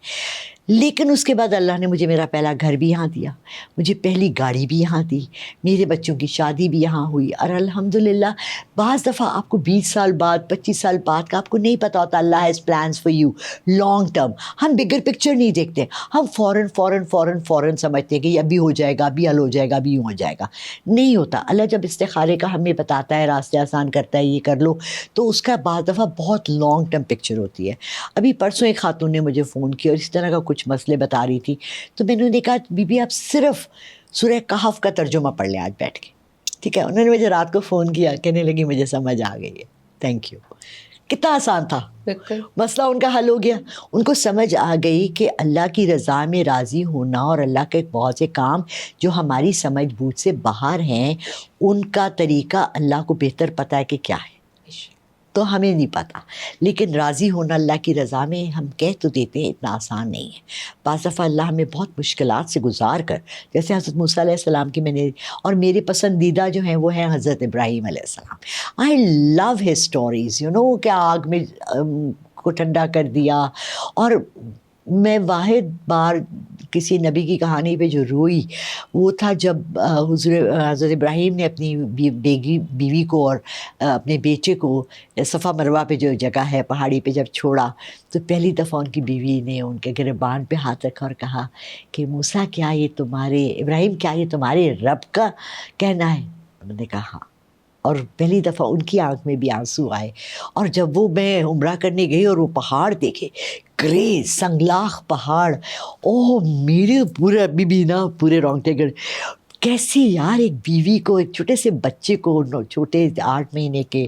لیکن اس کے بعد اللہ نے مجھے میرا پہلا گھر بھی یہاں دیا، مجھے پہلی گاڑی بھی یہاں دی، میرے بچوں کی شادی بھی یہاں ہوئی، اور الحمدللہ بعض دفعہ آپ کو 20 سال بعد 25 سال بعد کا آپ کو نہیں پتا ہوتا Allah has plans for you long term, ہم بگر پکچر نہیں دیکھتے، ہم فوراً سمجھتے ہیں کہ یہ ابھی ہو جائے گا، ابھی حل ہو جائے گا، ابھی یوں ہو جائے گا، نہیں ہوتا۔ اللہ جب استخارے کا ہمیں بتاتا ہے، راستے آسان کرتا ہے، یہ کر لو، تو اس کا بعض دفعہ بہت لانگ ٹرم پکچر ہوتی ہے۔ ابھی پرسوں ایک خاتون نے مجھے فون کیا اور اس طرح کا کچھ مسئلے بتا رہی تھی، تو میں نے انہیں کہا بی بی آپ صرف سورہ کہف کا ترجمہ پڑھ لیں آج بیٹھ کے، ٹھیک ہے؟ انہوں نے مجھے رات کو فون کیا، کہنے لگی مجھے سمجھ آ گئی ہے، تھینک یو۔ کتنا آسان تھا، بالکل مسئلہ ان کا حل ہو گیا، ان کو سمجھ آ گئی کہ اللہ کی رضا میں راضی ہونا اور اللہ کے بہت سے کام جو ہماری سمجھ بوجھ سے باہر ہیں، ان کا طریقہ اللہ کو بہتر پتہ ہے کہ کیا ہے، تو ہمیں نہیں پتہ، لیکن راضی ہونا اللہ کی رضا میں ہم کہہ تو دیتے ہیں اتنا آسان نہیں ہے۔ بعض دفعہ اللہ ہمیں بہت مشکلات سے گزار کر، جیسے حضرت موسیٰ علیہ السلام کی، میں نے، اور میرے پسندیدہ جو ہیں وہ ہیں حضرت ابراہیم علیہ السلام، آئی لو ہز اسٹوریز، کہ آگ میں کو ٹھنڈا کر دیا، اور میں واحد بار کسی نبی کی کہانی پہ جو روئی وہ تھا جب حضرت ابراہیم نے اپنی بیوی کو اور اپنے بیٹے کو صفا مروہ پہ جو جگہ ہے پہاڑی پہ جب چھوڑا، تو پہلی دفعہ ان کی بیوی نے ان کے گریبان پہ ہاتھ رکھا اور کہا کہ موسیٰ کیا یہ تمہارے، ابراہیم کیا یہ تمہارے رب کا کہنا ہے؟ انہوں نے کہا ہاں، اور پہلی دفعہ ان کی آنکھ میں بھی آنسو آئے۔ اور جب وہ میں عمرہ کرنے گئی اور وہ پہاڑ دیکھے، گرے سنگلاخ پہاڑ، اوہ میرے پورے ابھی بھی نا پورے رونگٹے گڑ، کیسے یار ایک بیوی کو، ایک چھوٹے سے بچے کو، چھوٹے 8 مہینے کے،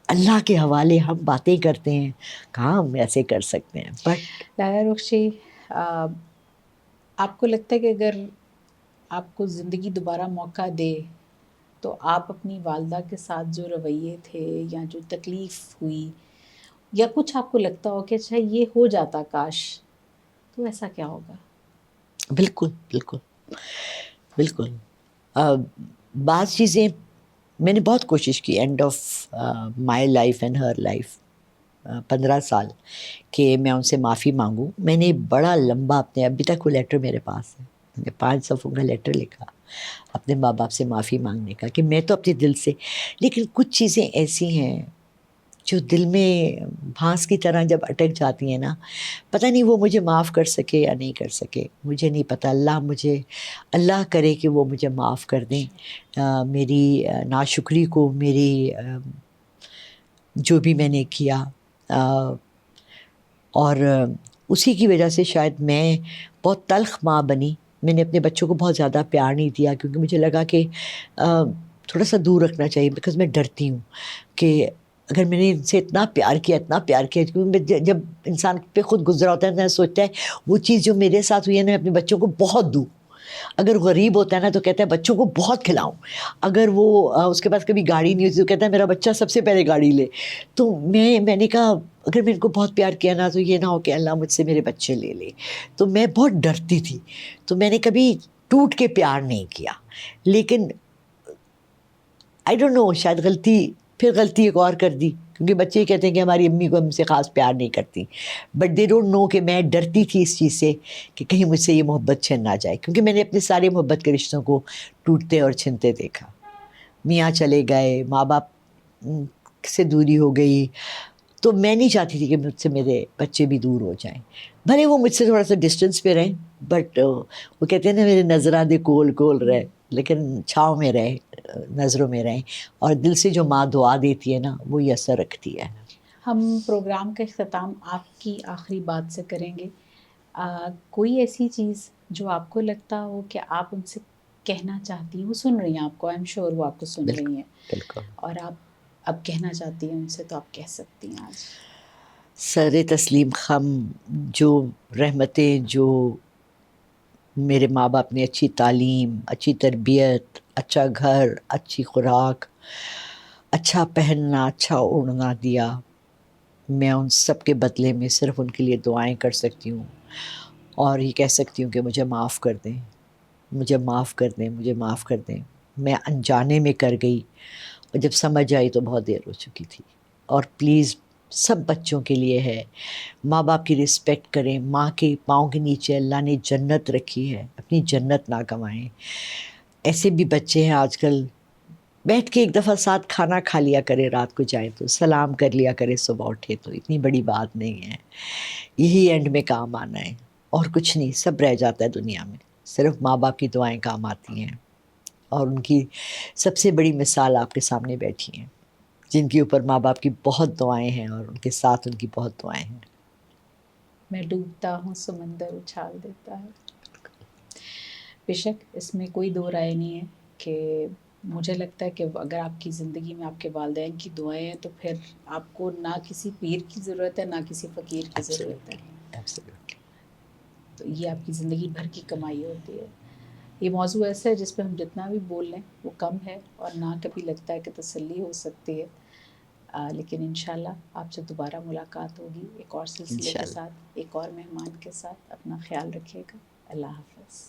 اللہ کے حوالے ہم باتیں کرتے ہیں، کہاں ہم ایسے کر سکتے ہیں؟ بٹ لالا رخشی، آپ کو لگتا ہے کہ اگر آپ کو زندگی دوبارہ موقع دے تو آپ اپنی والدہ کے ساتھ جو رویے تھے یا جو تکلیف ہوئی، یا کچھ آپ کو لگتا ہو کہ اچھا یہ ہو جاتا کاش، تو ایسا کیا ہوگا؟ بالکل بالکل بالکل، بعض چیزیں میں نے بہت کوشش کی، and of my life and her life 15 سال، کہ میں ان سے معافی مانگوں۔ میں نے بڑا لمبا اپنے، ابھی تک وہ لیٹر میرے پاس ہے، میں نے 5 صفحوں کا لیٹر لکھا اپنے ماں باپ سے معافی مانگنے کا، کہ میں تو اپنے دل سے، لیکن کچھ چیزیں ایسی ہیں جو دل میں بھانس کی طرح جب اٹک جاتی ہیں نا، پتہ نہیں وہ مجھے معاف کر سکے یا نہیں کر سکے، مجھے نہیں پتہ، اللہ کرے کہ وہ مجھے معاف کر دیں میری ناشکری کو، میری جو بھی میں نے کیا، اور اسی کی وجہ سے شاید میں بہت تلخ ماں بنی، میں نے اپنے بچوں کو بہت زیادہ پیار نہیں دیا کیونکہ مجھے لگا کہ تھوڑا سا دور رکھنا چاہیے، بیکاز میں ڈرتی ہوں کہ اگر میں نے ان سے اتنا پیار کیا کیونکہ جب انسان پہ خود گزرا ہوتا ہے تو سوچتا ہے وہ چیز جو میرے ساتھ ہوئی ہے میں اپنے بچوں کو بہت دوں. اگر غریب ہوتا ہے نا تو کہتا ہے بچوں کو بہت کھلاؤں. اگر وہ اس کے پاس کبھی گاڑی نہیں ہوتی تو کہتا ہے میرا بچہ سب سے پہلے گاڑی لے. تو میں نے کہا اگر میں ان کو بہت پیار کیا نا تو یہ نہ ہو کہ اللہ مجھ سے میرے بچے لے لے. تو میں بہت ڈرتی تھی، تو میں نے کبھی ٹوٹ کے پیار نہیں کیا. لیکن آئی ڈونٹ نو، شاید غلطی ایک اور کر دی کیونکہ بچے کہتے ہیں کہ ہماری امی کو ہم سے خاص پیار نہیں کرتی، بٹ دے ڈونٹ نو کہ میں ڈرتی تھی اس چیز سے کہ کہیں مجھ سے یہ محبت چھن نہ جائے، کیونکہ میں نے اپنے سارے محبت کے رشتوں کو ٹوٹتے اور چھنتے دیکھا. میاں چلے گئے، ماں باپ سے دوری ہو گئی، تو میں نہیں چاہتی تھی کہ مجھ سے میرے بچے بھی دور ہو جائیں. بھلے وہ مجھ سے تھوڑا سا ڈسٹینس پہ رہیں، بٹ وہ کہتے ہیں نا میرے نظراں دے کول کول رہے، لیکن چھاؤں میں رہے، نظروں میں رہیں. اور دل سے جو ماں دعا دیتی ہے نا وہی اثر رکھتی ہے. ہم پروگرام کا اختتام آپ کی آخری بات سے کریں گے. کوئی ایسی چیز جو آپ کو لگتا ہو کہ آپ ان سے کہنا چاہتی ہیں، وہ سن رہی ہیں آپ کو، آئی ایم شیور وہ آپ کو سن رہی ہیں، بالکل. اور آپ اب کہنا چاہتی ہیں ان سے، تو آپ کہہ سکتی ہیں آج. سر تسلیم خم، جو رحمتیں جو میرے ماں باپ نے اچھی تعلیم، اچھی تربیت، اچھا گھر، اچھی خوراک، اچھا پہننا، اچھا اوڑھنا دیا، میں ان سب کے بدلے میں صرف ان کے لیے دعائیں کر سکتی ہوں اور یہ کہہ سکتی ہوں کہ مجھے معاف کر دیں، مجھے معاف کر دیں، مجھے معاف کر دیں. میں انجانے میں کر گئی اور جب سمجھ آئی تو بہت دیر ہو چکی تھی. اور پلیز سب بچوں کے لیے ہے، ماں باپ کی رسپیکٹ کریں. ماں کے پاؤں کے نیچے اللہ نے جنت رکھی ہے، اپنی جنت نہ گنوائیں. ایسے بھی بچے ہیں آج کل، بیٹھ کے ایک دفعہ ساتھ کھانا کھا لیا کرے، رات کو جائیں تو سلام کر لیا کرے، صبح اٹھے تو اتنی بڑی بات نہیں ہے. یہی اینڈ میں کام آنا ہے اور کچھ نہیں. سب رہ جاتا ہے دنیا میں، صرف ماں باپ کی دعائیں کام آتی ہیں. اور ان کی سب سے بڑی مثال آپ کے سامنے بیٹھی ہیں، جن کے اوپر ماں باپ کی بہت دعائیں ہیں اور ان کے ساتھ ان کی بہت دعائیں ہیں. میں ڈوبتا ہوں سمندر اچھال دیتا ہے. بے شک اس میں کوئی دو رائے نہیں ہے کہ مجھے لگتا ہے کہ اگر آپ کی زندگی میں آپ کے والدین کی دعائیں ہیں تو پھر آپ کو نہ کسی پیر کی ضرورت ہے، نہ کسی فقیر کی ضرورت ہے. Absolutely. تو یہ آپ کی زندگی بھر کی کمائی ہوتی ہے. یہ موضوع ایسا ہے جس پہ ہم جتنا بھی بول لیں وہ کم ہے، اور نہ کبھی لگتا ہے کہ تسلی ہو سکتی ہے. لیکن انشاءاللہ آپ سے دوبارہ ملاقات ہوگی ایک اور سلسلے کے انشاءاللہ. ساتھ، ایک اور مہمان کے ساتھ. اپنا خیال رکھیے گا. اللہ حافظ.